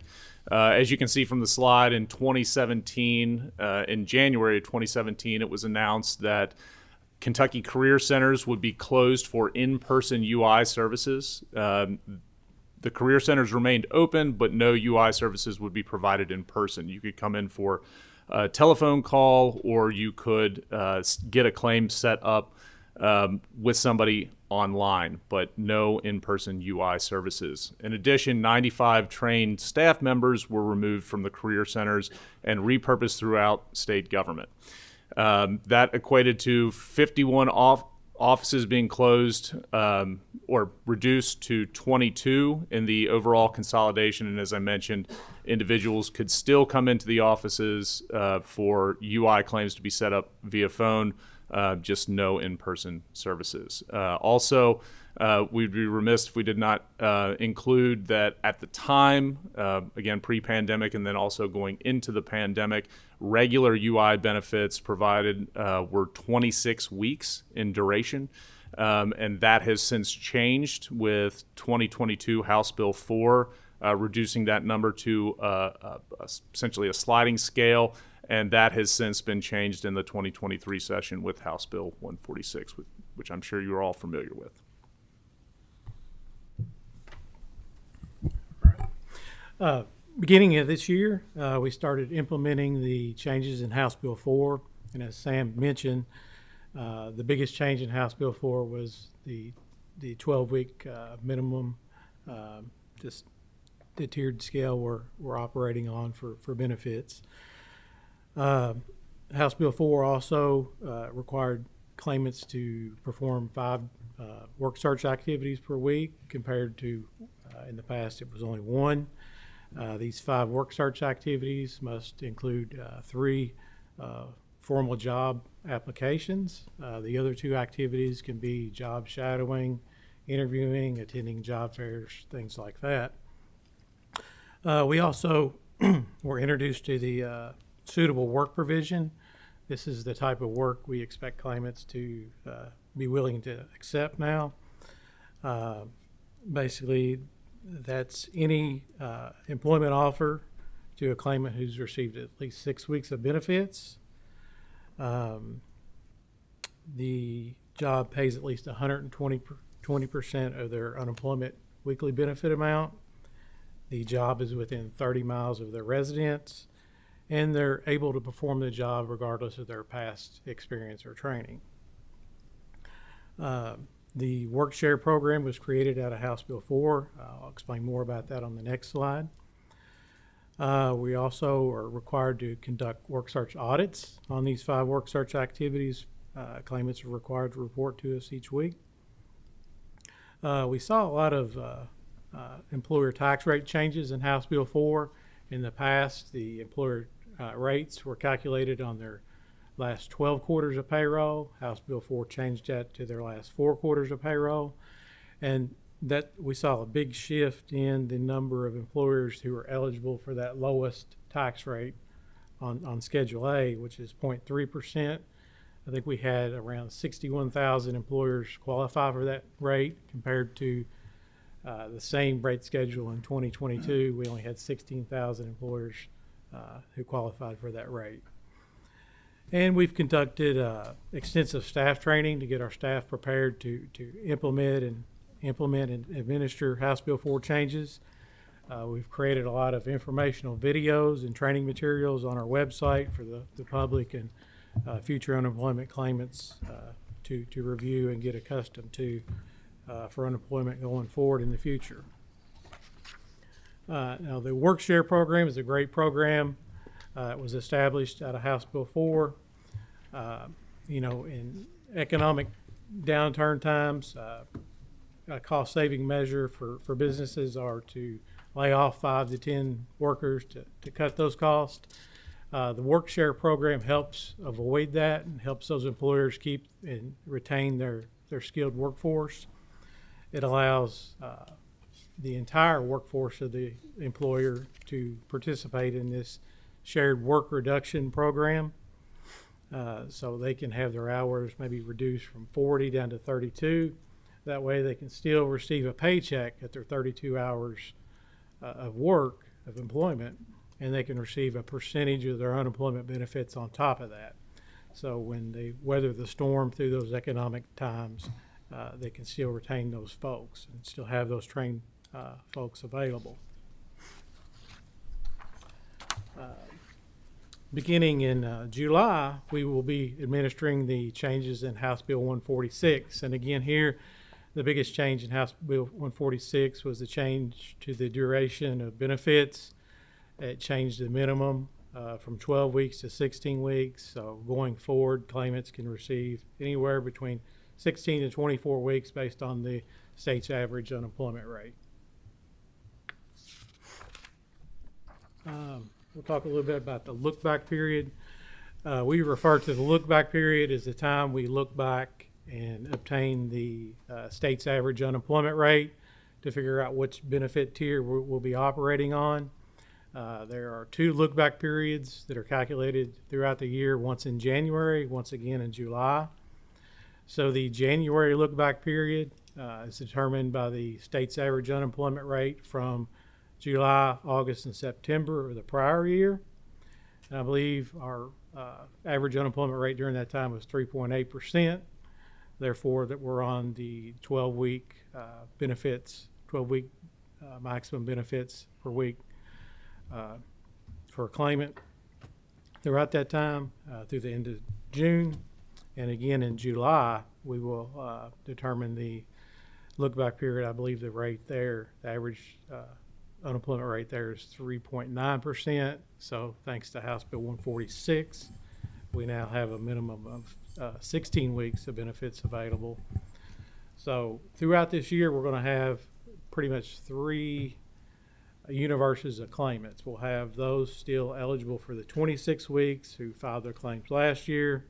As you can see from the slide, in 2017, in January of 2017, it was announced that Kentucky Career Centers would be closed for in-person UI services. The Career Centers remained open, but no UI services would be provided in person. You could come in for a telephone call, or you could get a claim set up with somebody online, but no in-person UI services. In addition, 95 trained staff members were removed from the Career Centers and repurposed throughout state government. That equated to 51 offices being closed or reduced to 22 in the overall consolidation. And as I mentioned, individuals could still come into the offices for UI claims to be set up via phone, just no in-person services. Also, we'd be remiss if we did not include that at the time, again, pre-pandemic and then also going into the pandemic, regular UI benefits provided were 26 weeks in duration. And that has since changed with 2022 House Bill 4, reducing that number to essentially a sliding scale. And that has since been changed in the 2023 session with House Bill 146, which I'm sure you're all familiar with. Beginning of this year, we started implementing the changes in House Bill 4. And as Sam mentioned, the biggest change in House Bill 4 was the 12-week minimum, just the tiered scale we're operating on for benefits. House Bill 4 also required claimants to perform 5 work search activities per week, compared to in the past it was only 1. These 5 work search activities must include 3 formal job applications. The other 2 activities can be job shadowing, interviewing, attending job fairs, things like that. We also were introduced to the suitable work provision. This is the type of work we expect claimants to be willing to accept now. Basically, that's any employment offer to a claimant who's received at least 6 weeks of benefits. The job pays at least 120% of their unemployment weekly benefit amount. The job is within 30 miles of their residence, and they're able to perform the job regardless of their past experience or training. The work share program was created out of House Bill 4. I'll explain more about that on the next slide. We also are required to conduct work search audits on these 5 work search activities. Claimants are required to report to us each week. We saw a lot of employer tax rate changes in House Bill 4. In the past, the employer rates were calculated on their last 12 quarters of payroll. House Bill 4 changed that to their last 4 quarters of payroll. And that we saw a big shift in the number of employers who were eligible for that lowest tax rate on Schedule A, which is 0.3%. I think we had around 61,000 employers qualify for that rate, compared to the same rate schedule in 2022. We only had 16,000 employers who qualified for that rate. And we've conducted extensive staff training to get our staff prepared to implement and administer House Bill 4 changes. We've created a lot of informational videos and training materials on our website for the public and future unemployment claimants to review and get accustomed to for unemployment going forward in the future. Now, the Work Share program is a great program. It was established out of House Bill 4. In economic downturn times, a cost-saving measure for businesses are to lay off 5 to 10 workers to cut those costs. The Work Share program helps avoid that and helps those employers keep and retain their skilled workforce. It allows the entire workforce of the employer to participate in this shared work reduction program. So they can have their hours maybe reduced from 40 down to 32. That way they can still receive a paycheck at their 32 hours of work, of employment, and they can receive a percentage of their unemployment benefits on top of that. So when they weather the storm through those economic times, they can still retain those folks and still have those trained folks available. Beginning in July, we will be administering the changes in House Bill 146. And again, here, the biggest change in House Bill 146 was the change to the duration of benefits. It changed the minimum from 12 weeks to 16 weeks. So going forward, claimants can receive anywhere between 16 to 24 weeks based on the state's average unemployment rate. We'll talk a little bit about the look-back period. We refer to the look-back period as the time we look back and obtain the state's average unemployment rate to figure out which benefit tier we'll be operating on. There are 2 look-back periods that are calculated throughout the year, once in January, once again in July. So the January look-back period is determined by the state's average unemployment rate from July, August, and September of the prior year. And I believe our average unemployment rate during that time was 3.8%. Therefore, that we're on the 12-week benefits, 12-week maximum benefits per week for a claimant throughout that time through the end of June. And again in July, we will determine the look-back period. I believe the rate there, the average unemployment rate there is 3.9%. So thanks to House Bill 146, we now have a minimum of 16 weeks of benefits available. So throughout this year, we're going to have pretty much 3 universes of claimants. We'll have those still eligible for the 26 weeks who filed their claims last year.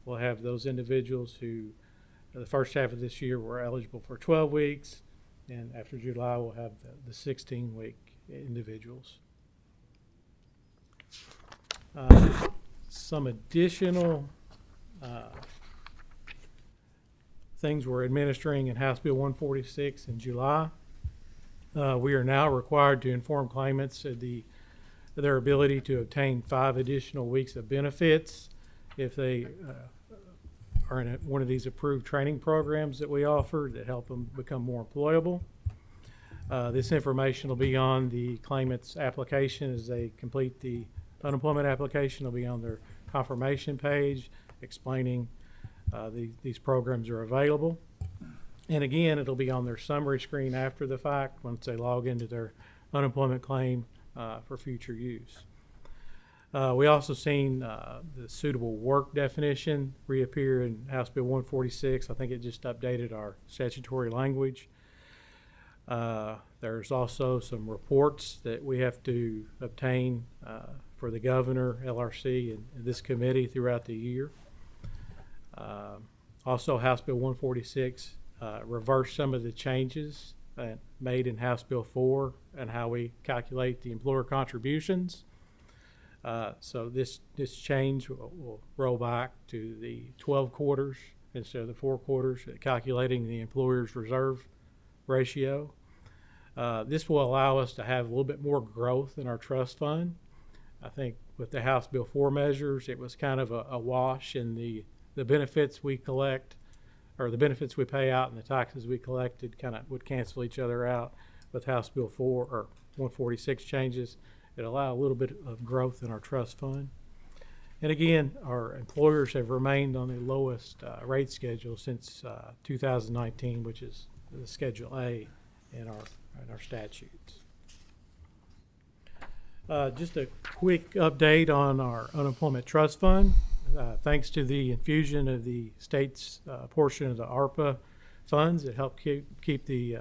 We'll have those individuals who, the first half of this year, were eligible for 12 weeks. And after July, we'll have the 16-week individuals. Some additional things we're administering in House Bill 146 in July. We are now required to inform claimants of their ability to obtain 5 additional weeks of benefits if they are in one of these approved training programs that we offer that help them become more employable. This information will be on the claimant's application as they complete the unemployment application. It'll be on their confirmation page explaining these programs are available. And again, it'll be on their summary screen after the fact once they log into their unemployment claim for future use. We also seen the suitable work definition reappear in House Bill 146. I think it just updated our statutory language. There's also some reports that we have to obtain for the governor, LRC, and this committee throughout the year. Also, House Bill 146 reversed some of the changes made in House Bill 4 and how we calculate the employer contributions. So this change will roll back to the 12 quarters instead of the 4 quarters, calculating the employer's reserve ratio. This will allow us to have a little bit more growth in our trust fund. I think with the House Bill 4 measures, it was kind of a wash in the benefits we collect, or the benefits we pay out and the taxes we collected kind of would cancel each other out. With House Bill 4 or 146 changes, it allowed a little bit of growth in our trust fund. And again, our employers have remained on the lowest rate schedule since 2019, which is the Schedule A in our statutes. Just a quick update on our unemployment trust fund. Thanks to the infusion of the state's portion of the ARPA funds, it helped keep the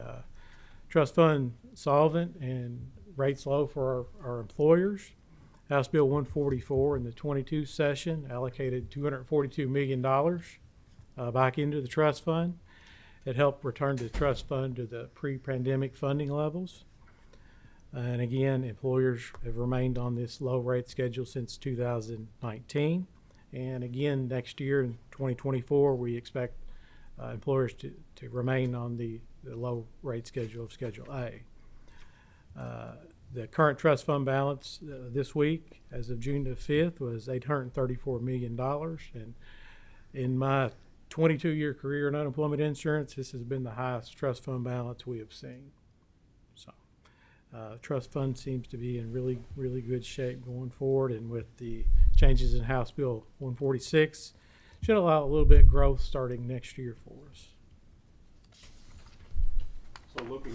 trust fund solvent and rates low for our employers. House Bill 144 in the 22 session allocated $242 million back into the trust fund. It helped return the trust fund to the pre-pandemic funding levels. And again, employers have remained on this low rate schedule since 2019. And again, next year in 2024, we expect employers to remain on the low rate schedule of Schedule A. The current trust fund balance this week, as of June the 5th, was $834 million. And in my 22-year career in unemployment insurance, this has been the highest trust fund balance we have seen. So, trust fund seems to be in really, really good shape going forward, and with the changes in House Bill 146, should allow a little bit of growth starting next year for us. So looking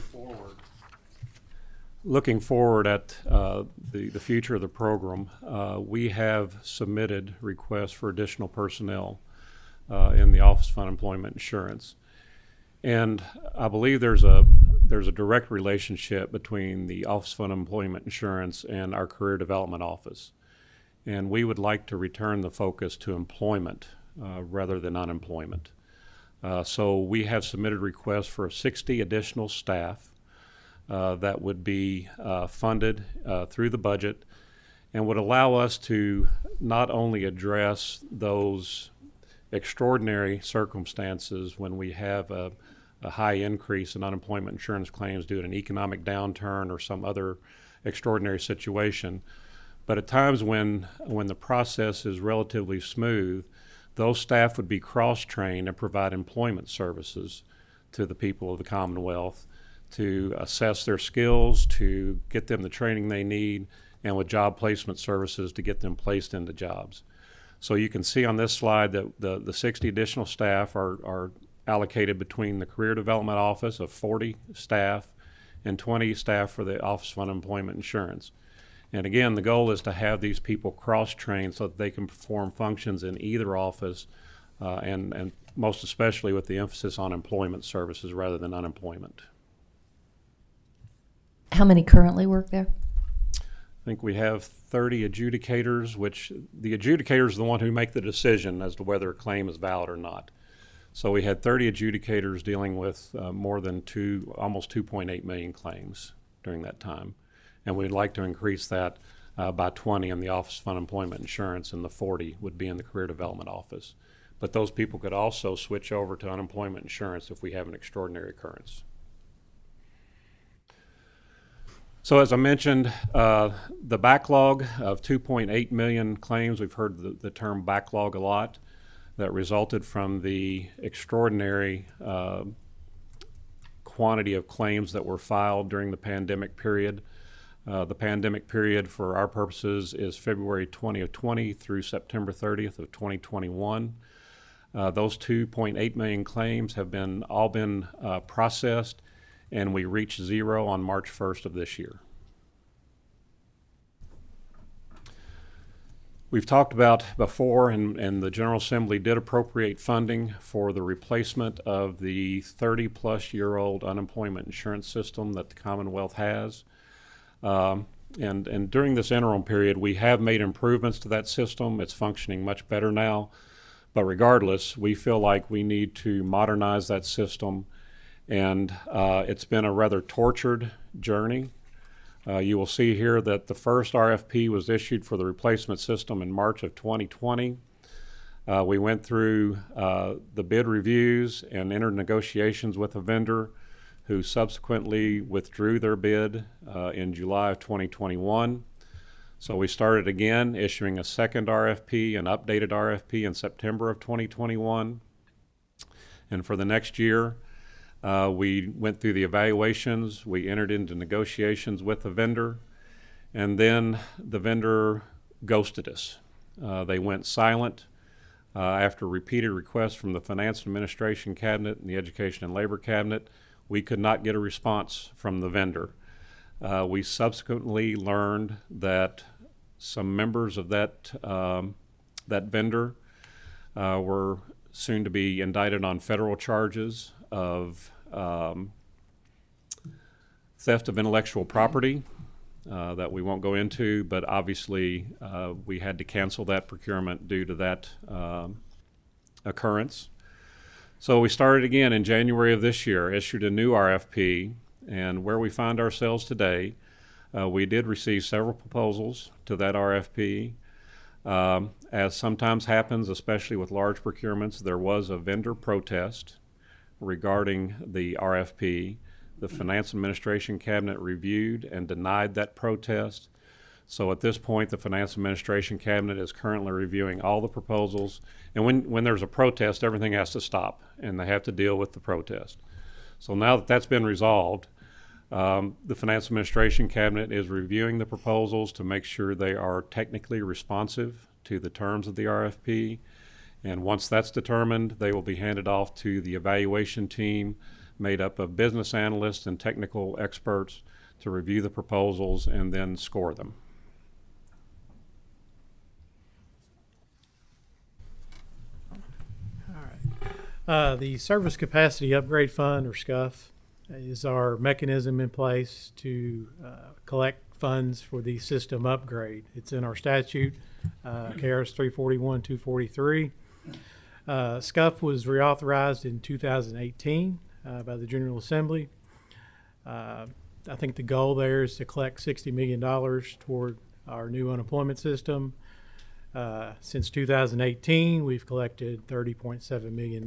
forward at the future of the program, we have submitted requests for additional personnel in the Office of Unemployment Insurance. And I believe there's a direct relationship between the Office of Unemployment Insurance and our Career Development Office. And we would like to return the focus to employment rather than unemployment. So we have submitted requests for 60 additional staff that would be funded through the budget and would allow us to not only address those extraordinary circumstances when we have a high increase in unemployment insurance claims due to an economic downturn or some other extraordinary situation, but at times when the process is relatively smooth, those staff would be cross-trained and provide employment services to the people of the Commonwealth to assess their skills, to get them the training they need, and with job placement services to get them placed into jobs. So you can see on this slide that the 60 additional staff are allocated between the Career Development Office of 40 staff and 20 staff for the Office of Unemployment Insurance. And again, the goal is to have these people cross-trained so that they can perform functions in either office, and most especially with the emphasis on employment services rather than unemployment. How many currently work there? I think we have 30 adjudicators, which the adjudicator is the one who make the decision as to whether a claim is valid or not. So we had 30 adjudicators dealing with more than almost 2.8 million claims during that time. And we'd like to increase that by 20 in the Office of Unemployment Insurance, and the 40 would be in the Career Development Office. But those people could also switch over to unemployment insurance if we have an extraordinary occurrence. So as I mentioned, the backlog of 2.8 million claims, we've heard the term backlog a lot, that resulted from the extraordinary quantity of claims that were filed during the pandemic period. The pandemic period for our purposes is February 2020 through September 30th of 2021. Those 2.8 million claims have all been processed, and we reached zero on March 1st of this year. We've talked about before, and the General Assembly did appropriate funding for the replacement of the 30-plus-year-old unemployment insurance system that the Commonwealth has. And during this interim period, we have made improvements to that system. It's functioning much better now. But regardless, we feel like we need to modernize that system. And it's been a rather tortured journey. You will see here that the first RFP was issued for the replacement system in March of 2020. We went through the bid reviews and entered negotiations with a vendor who subsequently withdrew their bid in July of 2021. So we started again, issuing a second RFP, an updated RFP in September of 2021. And for the next year, we went through the evaluations, we entered into negotiations with the vendor, and then the vendor ghosted us. They went silent after repeated requests from the Finance and Administration Cabinet and the Education and Labor Cabinet. We could not get a response from the vendor. We subsequently learned that some members of that vendor were soon to be indicted on federal charges of theft of intellectual property that we won't go into, but obviously we had to cancel that procurement due to that occurrence. So we started again in January of this year, issued a new RFP, and where we find ourselves today, we did receive several proposals to that RFP. As sometimes happens, especially with large procurements, there was a vendor protest regarding the RFP. The Finance Administration Cabinet reviewed and denied that protest. So at this point, the Finance Administration Cabinet is currently reviewing all the proposals. And when there's a protest, everything has to stop, and they have to deal with the protest. So now that that's been resolved, the Finance Administration Cabinet is reviewing the proposals to make sure they are technically responsive to the terms of the RFP. And once that's determined, they will be handed off to the evaluation team made up of business analysts and technical experts to review the proposals and then score them. The Service Capacity Upgrade Fund, or SCUF, is our mechanism in place to collect funds for the system upgrade. It's in our statute, KRS 341-243. SCUF was reauthorized in 2018 by the General Assembly. I think the goal there is to collect $60 million toward our new unemployment system. Since 2018, we've collected $30.7 million.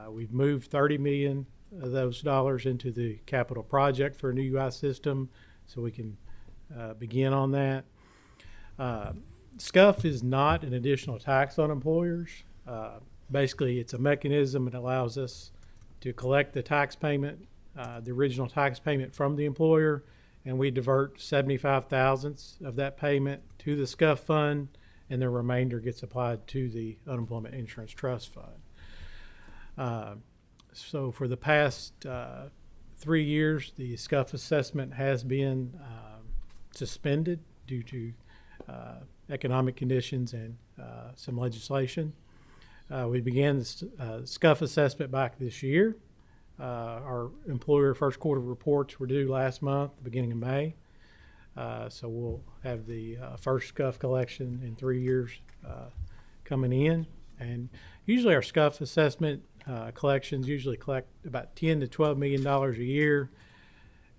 We've moved $30 million of those dollars into the capital project for a new UI system, so we can begin on that. SCUF is not an additional tax on employers. Basically, it's a mechanism that allows us to collect the tax payment, the original tax payment from the employer, and we divert 75 thousandths of that payment to the SCUF fund, and the remainder gets applied to the Unemployment Insurance Trust Fund. So for the past 3 years, the SCUF assessment has been suspended due to economic conditions and some legislation. We began the SCUF assessment back this year. Our employer first quarter reports were due last month, the beginning of May. So we'll have the first SCUF collection in 3 years coming in. And usually our SCUF assessment collections usually collect about $10 to $12 million a year.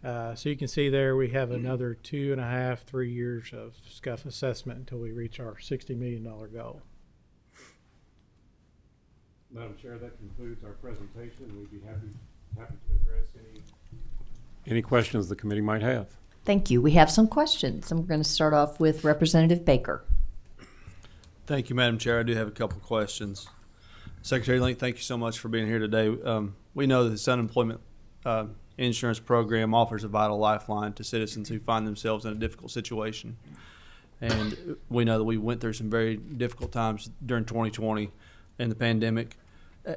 So you can see there we have another 2.5, 3 years of SCUF assessment until we reach our $60 million goal. Madam Chair, that concludes our presentation. We'd be happy to address any questions the committee might have. Thank you. We have some questions, and we're going to start off with Representative Baker. Thank you, Madam Chair. I do have a couple of questions. Secretary Link, thank you so much for being here today. We know that this unemployment insurance program offers a vital lifeline to citizens who find themselves in a difficult situation. And we know that we went through some very difficult times during 2020 and the pandemic.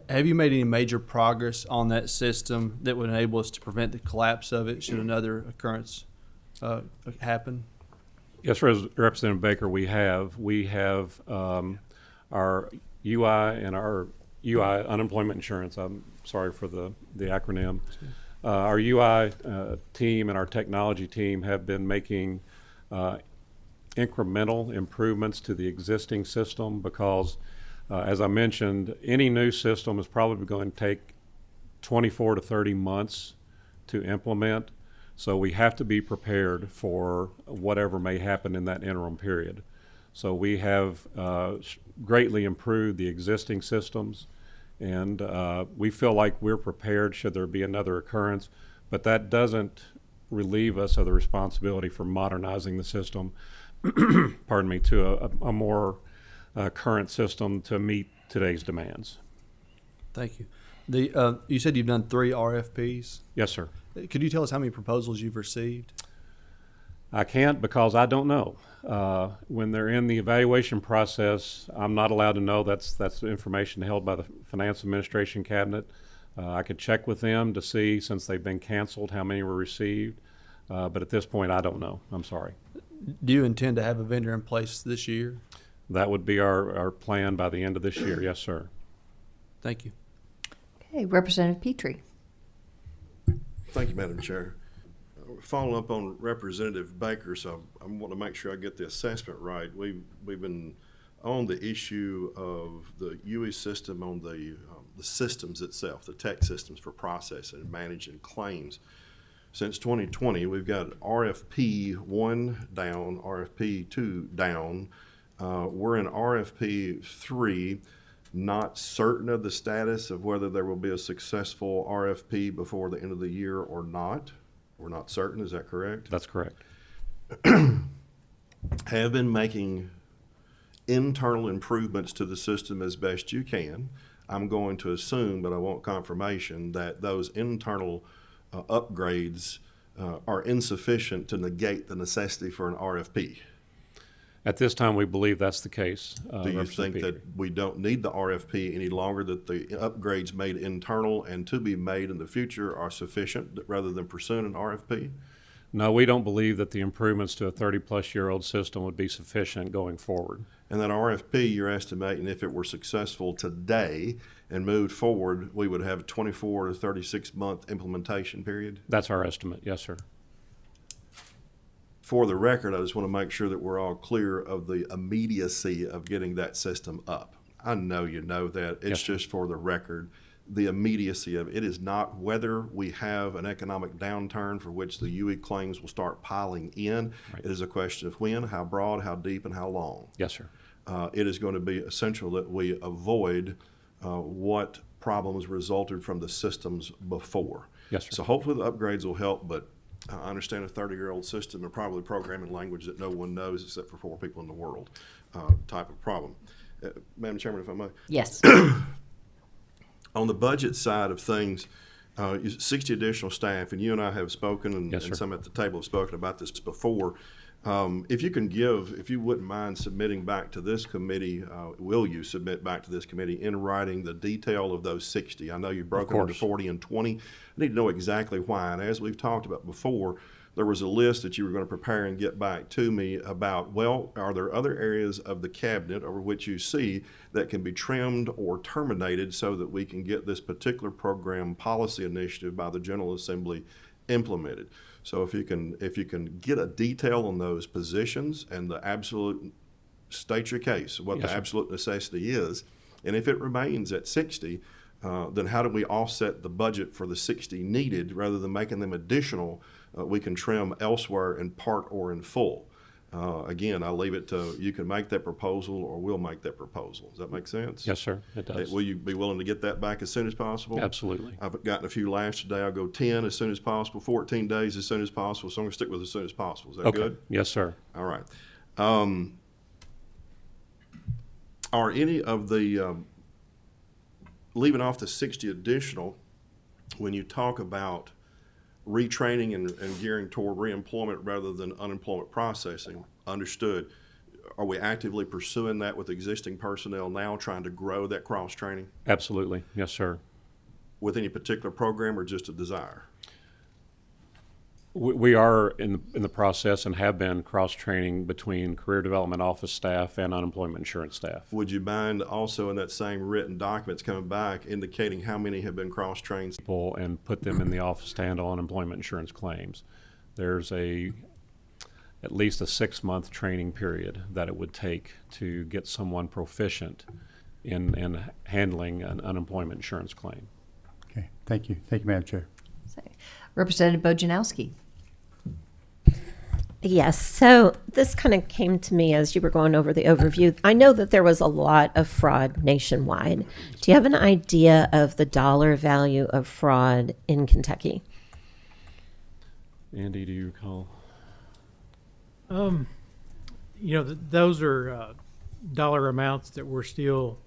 Have you made any major progress on that system that would enable us to prevent the collapse of it should another occurrence happen? Yes, Representative Baker, we have our UI and our UI unemployment insurance. I'm sorry for the acronym. Our UI team and our technology team have been making incremental improvements to the existing system because, as I mentioned, any new system is probably going to take 24 to 30 months to implement. So we have to be prepared for whatever may happen in that interim period. So we have greatly improved the existing systems, and we feel like we're prepared should there be another occurrence, but that doesn't relieve us of the responsibility for modernizing the system, pardon me, to a more current system to meet today's demands. Thank you. You said you've done 3 RFPs? Yes, sir. Could you tell us how many proposals you've received? I can't because I don't know. When they're in the evaluation process, I'm not allowed to know. That's information held by the Finance Administration Cabinet. I could check with them to see, since they've been canceled, how many were received. But at this point, I don't know. I'm sorry. Do you intend to have a vendor in place this year? That would be our plan by the end of this year. Yes, sir. Thank you. Okay, Representative Petrie. Thank you, Madam Chair. Following up on Representative Baker, so I want to make sure I get the assessment right. We've been on the issue of the UE system, on the systems itself, the tech systems for processing and managing claims. Since 2020, we've got RFP 1 down, RFP 2 down. We're in RFP 3. not certain of the status of whether there will be a successful RFP before the end of the year or not. We're not certain, is that correct? That's correct. Have been making internal improvements to the system as best you can. I'm going to assume, but I want confirmation, that those internal upgrades are insufficient to negate the necessity for an RFP. At this time, we believe that's the case. Do you think that we don't need the RFP any longer, that the upgrades made internal and to be made in the future are sufficient rather than pursuing an RFP? No, we don't believe that the improvements to a 30-plus-year-old system would be sufficient going forward. And that RFP, you're estimating if it were successful today and moved forward, we would have a 24 to 36-month implementation period? That's our estimate, yes, sir. For the record, I just want to make sure that we're all clear of the immediacy of getting that system up. I know you know that. It's just for the record. The immediacy of it is not whether we have an economic downturn for which the UE claims will start piling in. Right. It is a question of when, how broad, how deep, and how long. Yes, sir. It is going to be essential that we avoid what problems resulted from the systems before. Yes, sir. So hopefully the upgrades will help, but I understand a 30-year-old system and probably programming language that no one knows except for 4 people in the world type of problem. Madam Chairman, if I may. Yes. On the budget side of things, 60 additional staff, and you and I have spoken, and, yes, and some at the table have spoken about this before. If you wouldn't mind submitting back to this committee, will you submit back to this committee in writing the detail of those 60? I know you've broken into 40 and 20. I need to know exactly why. And as we've talked about before, there was a list that you were going to prepare and get back to me about, well, are there other areas of the cabinet over which you see that can be trimmed or terminated so that we can get this particular program policy initiative by the General Assembly implemented? So if you can get a detail on those positions and the absolute, state your case, what the absolute necessity is, and if it remains at 60, then how do we offset the budget for the 60 needed rather than making them additional? We can trim elsewhere in part or in full. Again, I'll leave it to you can make that proposal or we'll make that proposal. Does that make sense? Yes, sir, it does. Will you be willing to get that back as soon as possible? Absolutely. I've gotten a few last today. I'll go 10 as soon as possible, 14 days as soon as possible. So I'm going to stick with as soon as possible. Is that good? Yes, sir. All right. Are any of the, leaving off the 60 additional, when you talk about retraining and gearing toward reemployment rather than unemployment processing, understood. Are we actively pursuing that with existing personnel now, trying to grow that cross-training? Absolutely. Yes, sir. With any particular program or just a desire? We are in the process and have been cross-training between career development office staff and unemployment insurance staff. Would you mind also in that same written documents coming back indicating how many have been cross-trained? And put them in the office to handle unemployment insurance claims. There's at least a 6-month training period that it would take to get someone proficient in handling an unemployment insurance claim. Okay, thank you. Thank you, Madam Chair. Representative Bojanowski. Yes, so this kind of came to me as you were going over the overview. I know that there was a lot of fraud nationwide. Do you have an idea of the dollar value of fraud in Kentucky? Andy, do you recall? Those are dollar amounts that we're still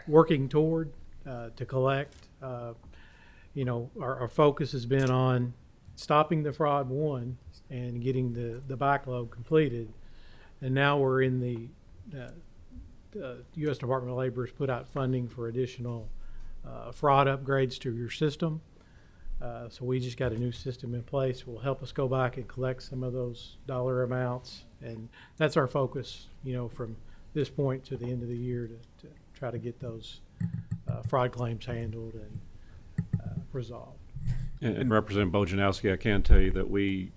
working toward to collect. Our focus has been on stopping the fraud, one, and getting the backlog completed. And now we're in the U.S. Department of Labor has put out funding for additional fraud upgrades to your system. So we just got a new system in place. Will help us go back and collect some of those dollar amounts. And that's our focus, from this point to the end of the year to try to get those fraud claims handled and resolved. And Representative Bojanowski, I can tell you that we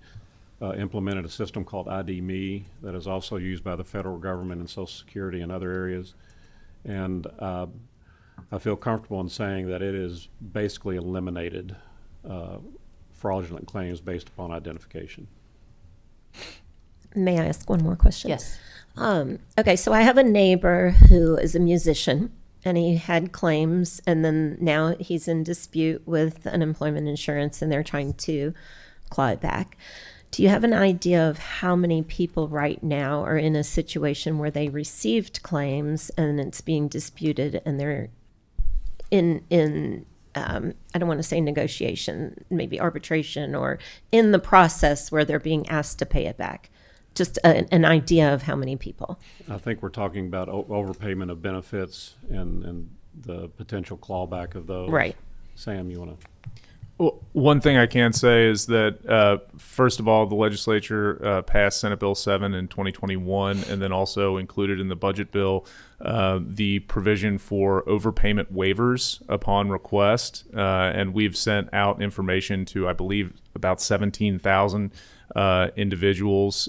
implemented a system called ID.me that is also used by the federal government and Social Security and other areas. And I feel comfortable in saying that it has basically eliminated fraudulent claims based upon identification. May I ask one more question? Yes. Okay, so I have a neighbor who is a musician, and he had claims, and then now he's in dispute with unemployment insurance, and they're trying to claw it back. Do you have an idea of how many people right now are in a situation where they received claims and it's being disputed, and they're in I don't want to say negotiation, maybe arbitration, or in the process where they're being asked to pay it back? Just an idea of how many people. I think we're talking about overpayment of benefits and the potential clawback of those. Right. Sam, you want to? Well, one thing I can say is that, first of all, the legislature passed Senate Bill 7 in 2021, and then also included in the budget bill the provision for overpayment waivers upon request. And we've sent out information to, I believe, about 17,000 individuals,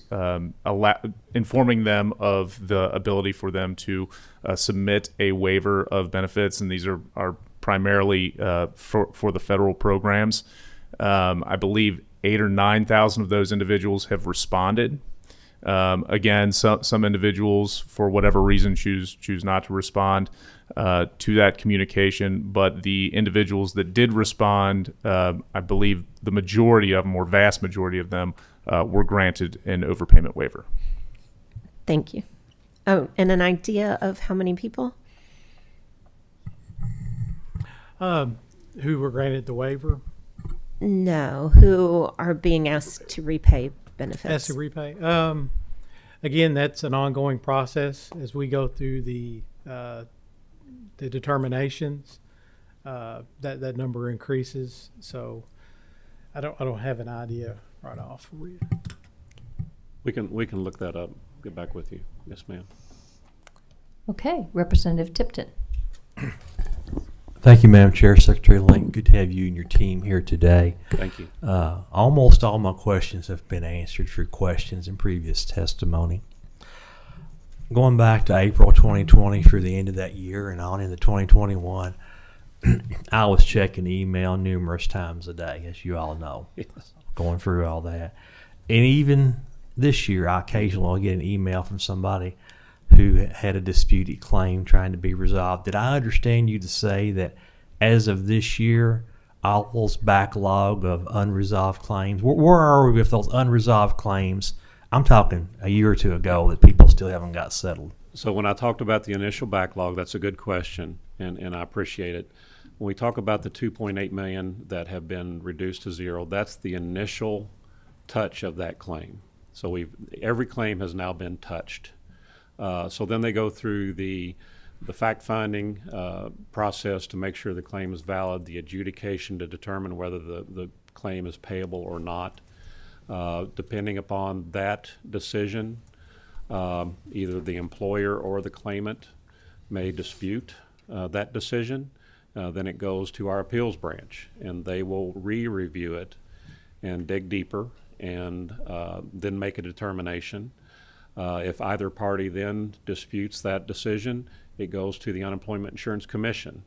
informing them of the ability for them to submit a waiver of benefits. And these are primarily for the federal programs. I believe 8,000 or 9,000 of those individuals have responded. Again, some individuals, for whatever reason, choose not to respond to that communication. But the individuals that did respond, I believe the majority of them, or vast majority of them, were granted an overpayment waiver. Thank you. Oh, and an idea of how many people? Who were granted the waiver? No, who are being asked to repay benefits. Asked to repay. Again, that's an ongoing process as we go through the determinations. That number increases. So I don't have an idea right off. We can look that up. Get back with you. Yes, ma'am. Okay, Representative Tipton. Thank you, Madam Chair. Secretary Link, good to have you and your team here today. Thank you. Almost all my questions have been answered through questions in previous testimony. Going back to April 2020 through the end of that year and on into 2021, I was checking email numerous times a day, as you all know, Yes. going through all that. And even this year, I occasionally get an email from somebody who had a disputed claim trying to be resolved. Did I understand you to say that as of this year, all those backlog of unresolved claims, where are we with those unresolved claims? I'm talking a year or two ago that people still haven't got settled. So when I talked about the initial backlog, that's a good question, and I appreciate it. When we talk about the 2.8 million that have been reduced to zero, that's the initial touch of that claim. So every claim has now been touched. So then they go through the fact-finding process to make sure the claim is valid, the adjudication to determine whether the claim is payable or not. Depending upon that decision, either the employer or the claimant may dispute that decision. Then it goes to our appeals branch, and they will re-review it and dig deeper and then make a determination. If either party then disputes that decision, it goes to the Unemployment Insurance Commission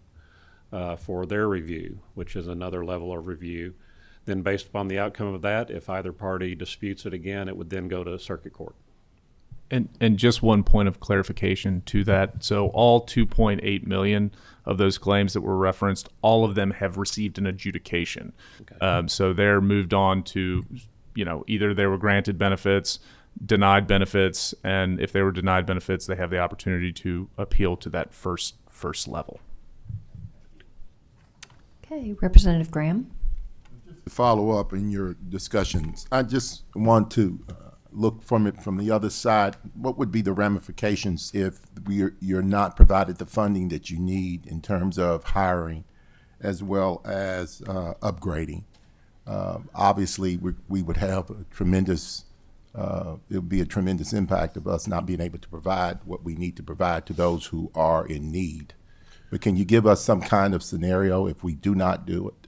for their review, which is another level of review. Then based upon the outcome of that, if either party disputes it again, it would then go to circuit court. And just one point of clarification to that. So all 2.8 million of those claims that were referenced, all of them have received an adjudication. Okay. So they're moved on to, either they were granted benefits, denied benefits, and if they were denied benefits, they have the opportunity to appeal to that first level. Okay, Representative Graham. To follow up in your discussions, I just want to look from it from the other side. What would be the ramifications if you're not provided the funding that you need in terms of hiring as well as upgrading? Obviously, we would have a tremendous it would be a tremendous impact of us not being able to provide what we need to provide to those who are in need. But can you give us some kind of scenario if we do not do it?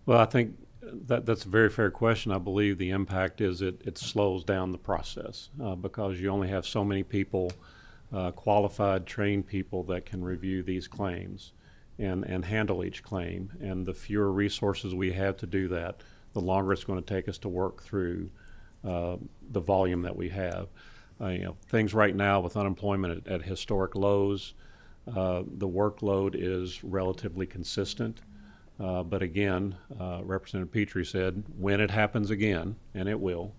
Well, I think that's a very fair question. I believe the impact is it slows down the process because you only have so many people, qualified, trained people that can review these claims and handle each claim. And the fewer resources we have to do that, the longer it's going to take us to work through the volume that we have. Things right now with unemployment at historic lows, The workload is relatively consistent. But again, Representative Petrie said, when it happens again, and it will,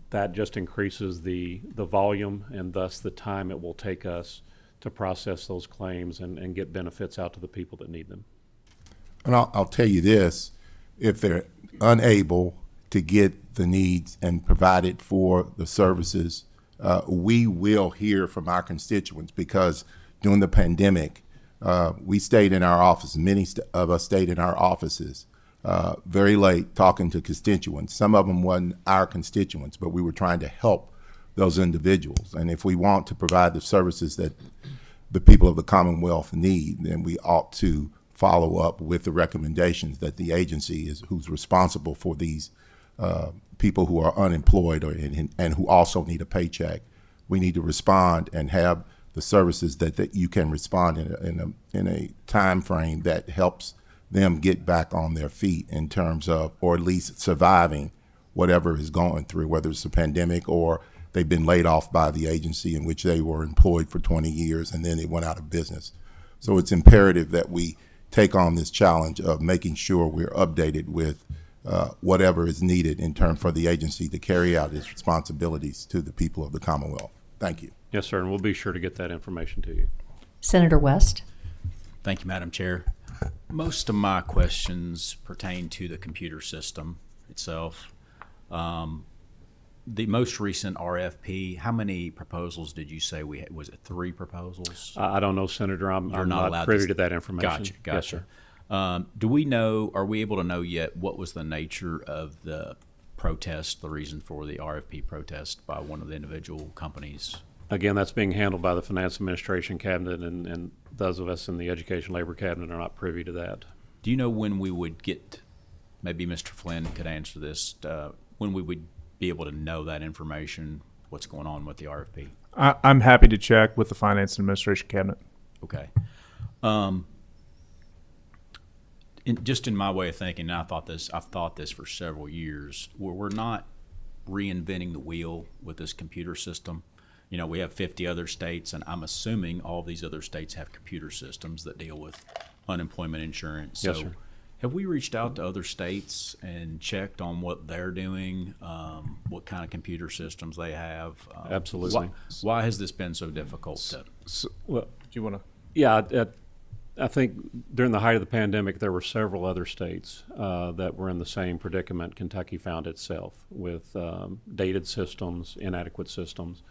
that just increases the volume and thus the time it will take us to process those claims and get benefits out to the people that need them. And I'll tell you this, if they're unable to get the needs and provided for the services, we will hear from our constituents, because during the pandemic, we stayed in our offices. Many of us stayed in our offices very late talking to constituents. Some of them weren't our constituents, but we were trying to help those individuals. And if we want to provide the services that the people of the Commonwealth need, then we ought to follow up with the recommendations that the agency is who's responsible for these people who are unemployed and who also need a paycheck. We need to respond and have the services that you can respond in a time frame that helps them get back on their feet in terms of, or at least surviving whatever is going through, whether it's a pandemic or they've been laid off by the agency in which they were employed for 20 years and then they went out of business. So it's imperative that we take on this challenge of making sure we're updated with whatever is needed in turn for the agency to carry out its responsibilities to the people of the Commonwealth. Thank you. Yes, sir, and we'll be sure to get that information to you. Senator West. Thank you, Madam Chair. Most of my questions pertain to the computer system itself. The most recent RFP, how many proposals did you say we had? Was it 3 proposals? I don't know, Senator. I'm not privy to that information. Gotcha. Yes, sir. Do we know, are we able to know yet what was the nature of the protest, the reason for the RFP protest by one of the individual companies? Again, that's being handled by the Finance Administration Cabinet, and those of us in the Education Labor Cabinet are not privy to that. Do you know when we would get, maybe Mr. Flynn could answer this, when we would be able to know that information, what's going on with the RFP? I'm happy to check with the Finance and Administration Cabinet. Okay. Just in my way of thinking, and I've thought this for several years, we're not reinventing the wheel with this computer system. You know, we have 50 other states, and I'm assuming all these other states have computer systems that deal with unemployment insurance. Yes, so sir. Have we reached out to other states and checked on what they're doing, what kind of computer systems they have? Absolutely. Why has this been so difficult? Well, do you want to? Yeah, I think during the height of the pandemic, there were several other states that were in the same predicament Kentucky found itself with dated systems, inadequate systems.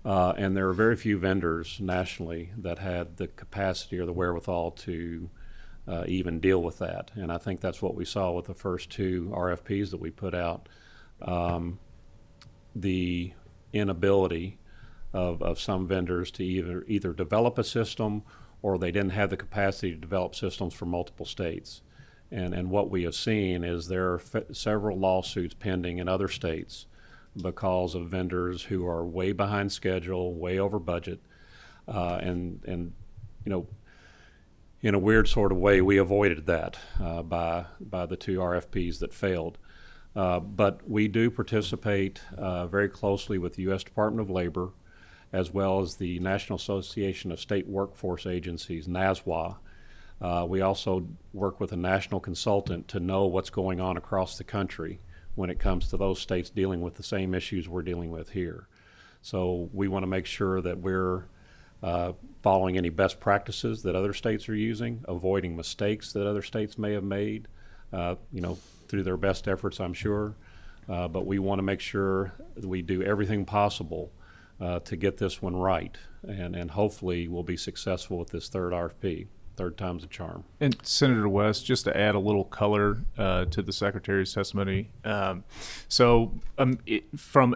And there are very few vendors nationally that had the capacity or the wherewithal to even deal with that. And I think that's what we saw with the first 2 RFPs that we put out. The inability of some vendors to either develop a system, or they didn't have the capacity to develop systems for multiple states. And what we have seen is there are several lawsuits pending in other states because of vendors who are way behind schedule, way over budget, and you know, in a weird sort of way, we avoided that by the 2 RFPs that failed. But we do participate very closely with the U.S. Department of Labor, as well as the National Association of State Workforce Agencies, NASWA. We also work with a national consultant to know what's going on across the country when it comes to those states dealing with the same issues we're dealing with here. So we want to make sure that we're following any best practices that other states are using, avoiding mistakes that other states may have made, through their best efforts, I'm sure. But we want to make sure that we do everything possible to get this one right, and hopefully we'll be successful with this 3rd RFP. 3rd time's a charm. And Senator West, just to add a little color to the Secretary's testimony. From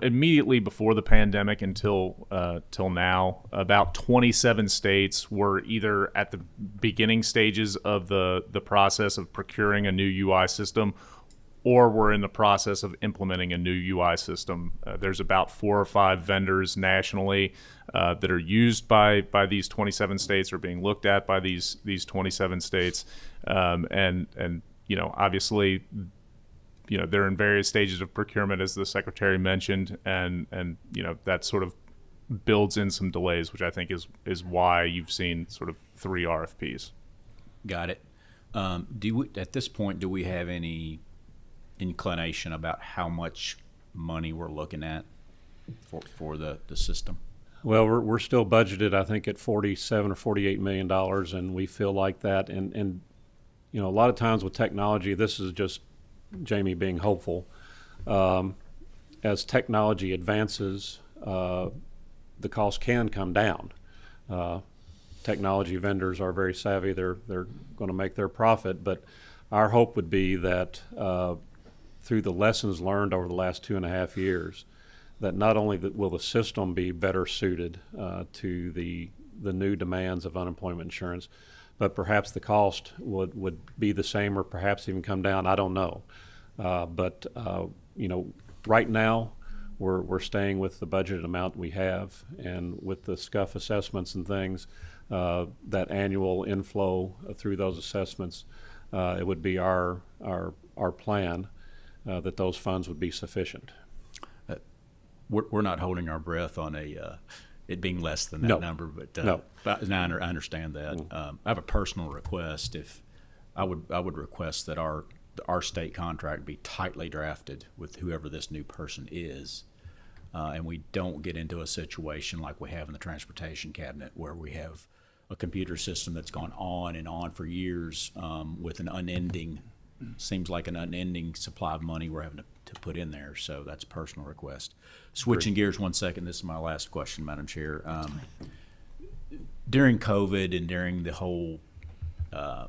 immediately before the pandemic until till now, about 27 states were either at the beginning stages of the process of procuring a new UI system, or we're in the process of implementing a new UI system. There's about 4 or 5 vendors nationally that are used by these 27 states, or being looked at by these 27 states, and obviously, they're in various stages of procurement, as the Secretary mentioned, and that sort of builds in some delays, which I think is why you've seen sort of 3 RFPs. Got it. At this point, do we have any inclination about how much money we're looking at for the system? Well, we're still budgeted, I think, at $47 or $48 million, and we feel like that. And you know, a lot of times with technology, this is just Jamie being hopeful. As technology advances, the cost can come down. Technology vendors are very savvy; they're going to make their profit. But our hope would be that through the lessons learned over the last 2.5 years, that not only will the system be better suited to the new demands of unemployment insurance, but perhaps the cost would be the same or perhaps even come down. I don't know. But you know, right now we're staying with the budgeted amount we have, and with the SCUF assessments and things, that annual inflow through those assessments, it would be our plan that those funds would be sufficient. We're not holding our breath on it being less than that number, but no. But I understand that. I have a personal request. If I would request that our state contract be tightly drafted with whoever this new person is, and we don't get into a situation like we have in the transportation cabinet where we have a computer system that's gone on and on for years with an unending supply of money we're having to put in there. So that's a personal request. Switching gears 1 second, this is my last question, Madam Chair. During COVID and during the whole, I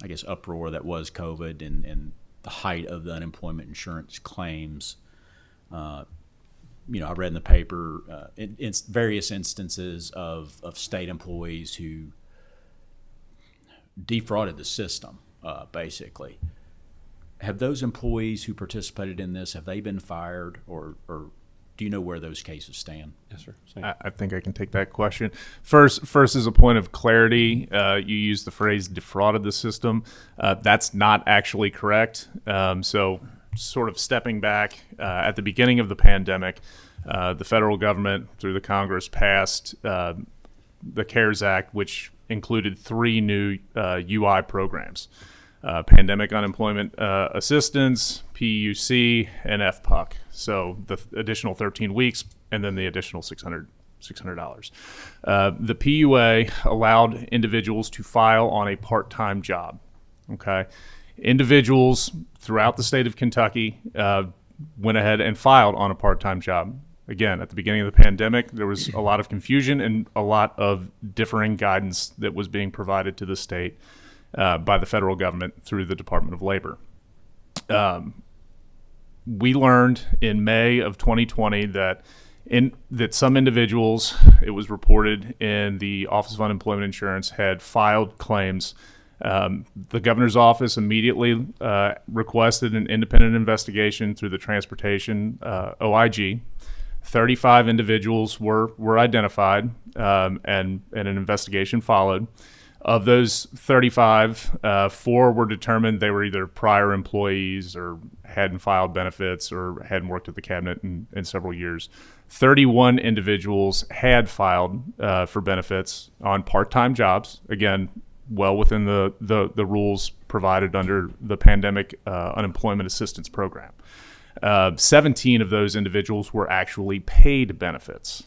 guess, uproar that was COVID and the height of the unemployment insurance claims, you know, I read in the paper in various instances of state employees who defrauded the system, basically. Have those employees who participated in this, have they been fired, or do you know where those cases stand? Yes, sir. I think I can take that question. First, as a point of clarity, you used the phrase defrauded the system. That's not actually correct. So sort of stepping back, at the beginning of the pandemic, the federal government, through the Congress, passed the CARES Act, which included 3 new UI programs. Pandemic Unemployment Assistance, PUC, and FPUC. So the additional 13 weeks and then the additional $600. The PUA allowed individuals to file on a part-time job. Okay, individuals throughout the state of Kentucky went ahead and filed on a part-time job. Again, at the beginning of the pandemic, there was a lot of confusion and a lot of differing guidance that was being provided to the state by the federal government through the Department of Labor. We learned in May of 2020 that some individuals, it was reported in the Office of Unemployment Insurance, had filed claims. The governor's office immediately requested an independent investigation through the transportation OIG. 35 individuals were identified, and an investigation followed. Of those 35, 4 were determined they were either prior employees or hadn't filed benefits or hadn't worked at the cabinet in several years. 31 individuals had filed for benefits on part-time jobs, again, well within the rules provided under the Pandemic Unemployment Assistance Program. 17 of those individuals were actually paid benefits.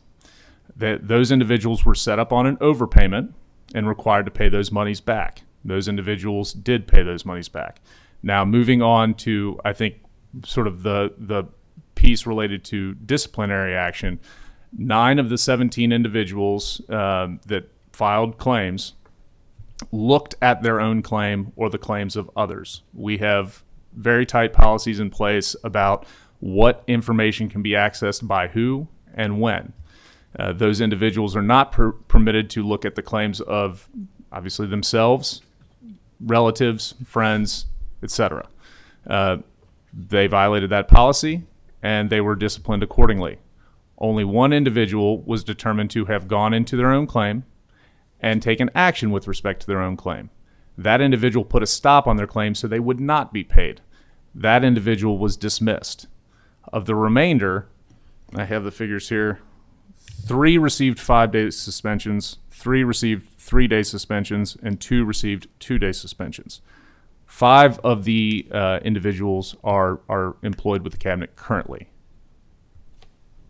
Those individuals were set up on an overpayment and required to pay those monies back. Those individuals did pay those monies back. Now, moving on to, I think, sort of the piece related to disciplinary action, 9 of the 17 individuals that filed claims looked at their own claim or the claims of others. We have very tight policies in place about what information can be accessed by who and when. Those individuals are not permitted to look at the claims of, obviously, themselves, relatives, friends, etc. They violated that policy, and they were disciplined accordingly. Only 1 individual was determined to have gone into their own claim and taken action with respect to their own claim. That individual put a stop on their claim so they would not be paid. That individual was dismissed. Of the remainder, I have the figures here, 3 received 5-day suspensions, 3 received 3-day suspensions, and 2 received 2-day suspensions. 5 of the individuals are employed with the cabinet currently.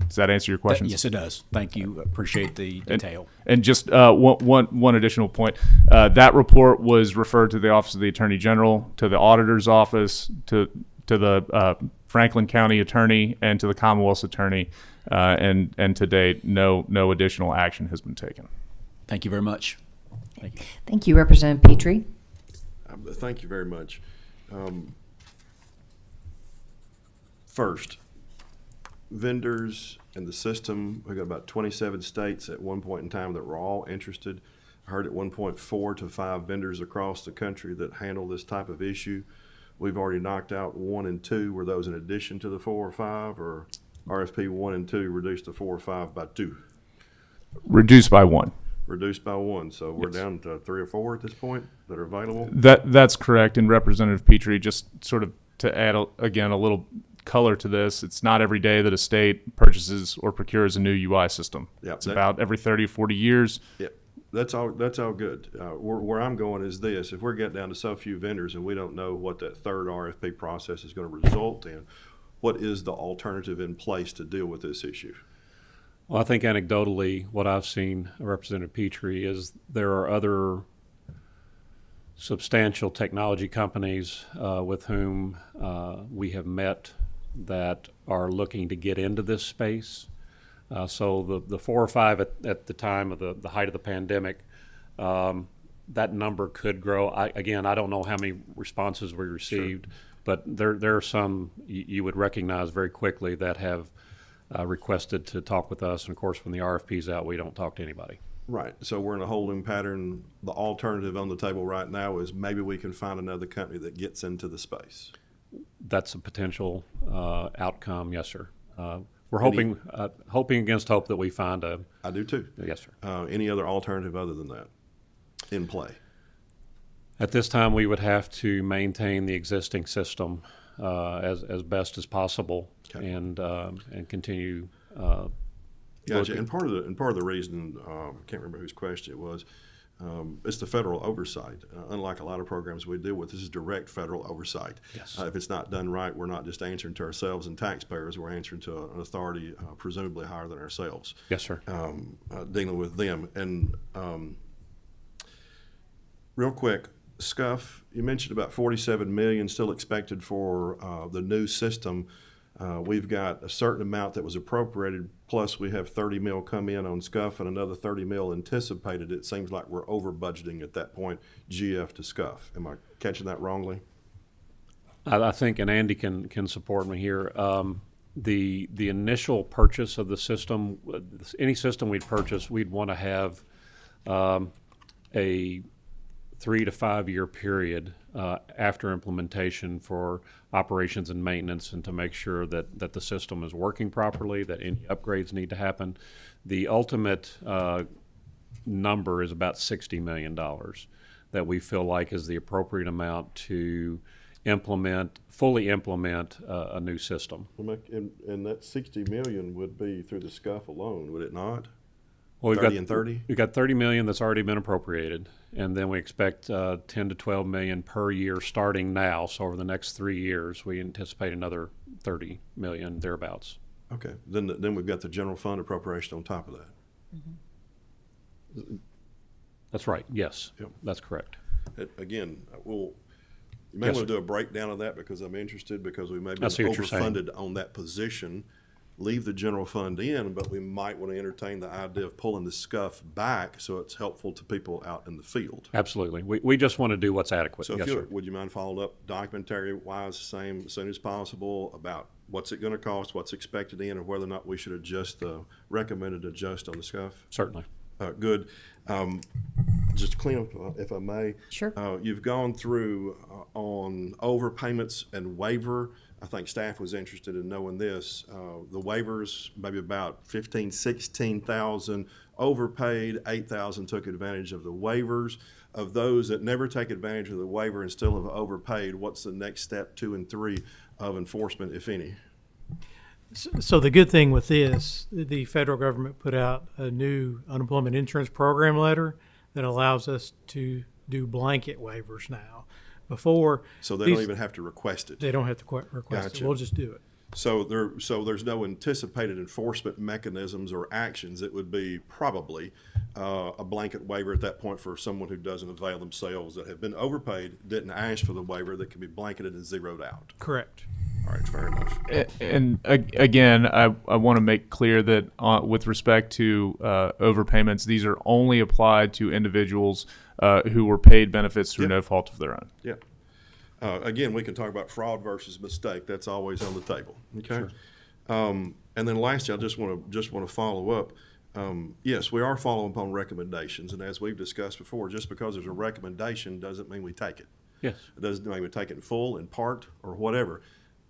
Does that answer your question? Yes, it does. Thank you. Appreciate the detail. And just one additional point. That report was referred to the Office of the Attorney General, to the Auditor's Office, to the Franklin County Attorney, and to the Commonwealth's Attorney. And to date, no additional action has been taken. Thank you very much. Thank you. Thank you, Representative Petrie. Thank you very much. First, vendors in the system, we got about 27 states at one point in time that were all interested. I heard at one point 4 to 5 vendors across the country that handle this type of issue. We've already knocked out 1 and 2. Were those in addition to the 4 or 5, or RFP 1 and 2 reduced to 4 or 5 by 2? Reduced by 1. Reduced by 1. So we're down to 3 or 4 at this point that are available? That's correct. And Representative Petrie, just sort of to add, again, a little color to this, it's not every day that a state purchases or procures a new UI system. Yep, it's about every 30 or 40 years. Yep. That's all good. Where I'm going is this: if we're getting down to so few vendors and we don't know what that third RFP process is going to result in, what is the alternative in place to deal with this issue? Well, I think anecdotally, what I've seen, Representative Petrie, is there are other substantial technology companies with whom we have met that are looking to get into this space. So the 4 or 5 at the time of the height of the pandemic, that number could grow. I don't know how many responses we received, but there are some you would recognize very quickly that have requested to talk with us. And of course, when the RFP's out, we don't talk to anybody. Right. So we're in a holding pattern. The alternative on the table right now is maybe we can find another company that gets into the space. That's a potential outcome. Yes, sir. We're hoping against hope that we find a. I do too. Yes, sir. Any other alternative other than that in play? At this time, we would have to maintain the existing system as best as possible, and continue. Gotcha. And part of the reason, I can't remember whose question it was. It's the federal oversight. Unlike a lot of programs we deal with, this is direct federal oversight. Yes. If it's not done right, we're not just answering to ourselves and taxpayers. We're answering to an authority presumably higher than ourselves. Yes, sir. Dealing with them. And real quick, SCUF, you mentioned about $47 million still expected for the new system. We've got a certain amount that was appropriated, plus we have $30 million come in on SCUF and another $30 million anticipated. It seems like we're over budgeting at that point, GF to SCUF. Am I catching that wrongly? I think, and Andy can support me here. The initial purchase of the system, any system we'd purchase, we'd want to have a 3 to 5 year period after implementation for operations and maintenance, and to make sure that the system is working properly, that any upgrades need to happen. The ultimate number is about $60 million that we feel like is the appropriate amount to fully implement a new system. And that $60 million would be through the SCUF alone, would it not? Well, 30 and 30? We've got $30 million that's already been appropriated, and then we expect 10 to 12 million per year starting now. So over the next 3 years, we anticipate another 30 million thereabouts. Okay. Then we've got the general fund appropriation on top of that. Mm-hmm. That's right. Yes, yep. That's correct. Again, you may want to do a breakdown of that, because I'm interested, because we may be overfunded on that position. Leave the general fund in, but we might want to entertain the idea of pulling the SCUF back so it's helpful to people out in the field. Absolutely. We just want to do what's adequate. So yes, sir. Would you mind following up documentary-wise as soon as possible about what's it going to cost, what's expected in, or whether or not we should adjust the recommended adjust on the SCUF? Certainly. Good. Just to clean up, if I may. Sure. You've gone through on overpayments and waiver. I think staff was interested in knowing this. The waivers, maybe about 15,000, 16,000 overpaid, 8,000 took advantage of the waivers. Of those that never take advantage of the waiver and still have overpaid, what's the next step 2 and 3 of enforcement, if any? So the good thing with this, the federal government put out a new unemployment insurance program letter that allows us to do blanket waivers now. Before, So they don't even have to request it. they don't have to request it. Gotcha. We'll just do it. So there's no anticipated enforcement mechanisms or actions. It would be probably a blanket waiver at that point for someone who doesn't avail themselves, that have been overpaid, didn't ask for the waiver, that can be blanketed and zeroed out. Correct. All right, fair enough. And again, I want to make clear that with respect to overpayments, these are only applied to individuals who were paid benefits through no fault of their own. Yeah. Again, we can talk about fraud versus mistake. That's always on the table. Okay. Sure. And then lastly, I just want to follow up. Yes, we are following upon recommendations, and as we've discussed before, just because there's a recommendation doesn't mean we take it. Yes. It doesn't mean we take it in full, in part, or whatever.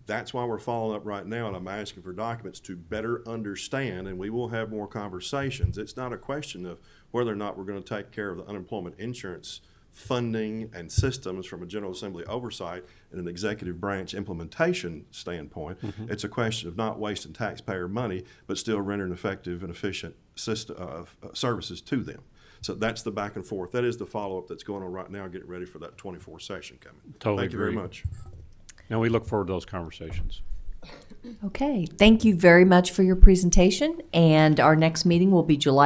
That's why we're following up right now, and I'm asking for documents to better understand, and we will have more conversations. It's not a question of whether or not we're going to take care of the unemployment insurance funding and systems from a General Assembly oversight and an executive branch implementation standpoint. Mm-hmm. It's a question of not wasting taxpayer money, but still rendering effective and efficient system of services to them. So that's the back and forth. That is the follow-up that's going on right now, getting ready for that 24 session coming. Totally Thank you agree. very much. And we look forward to those conversations. Okay, thank you very much for your presentation, and our next meeting will be July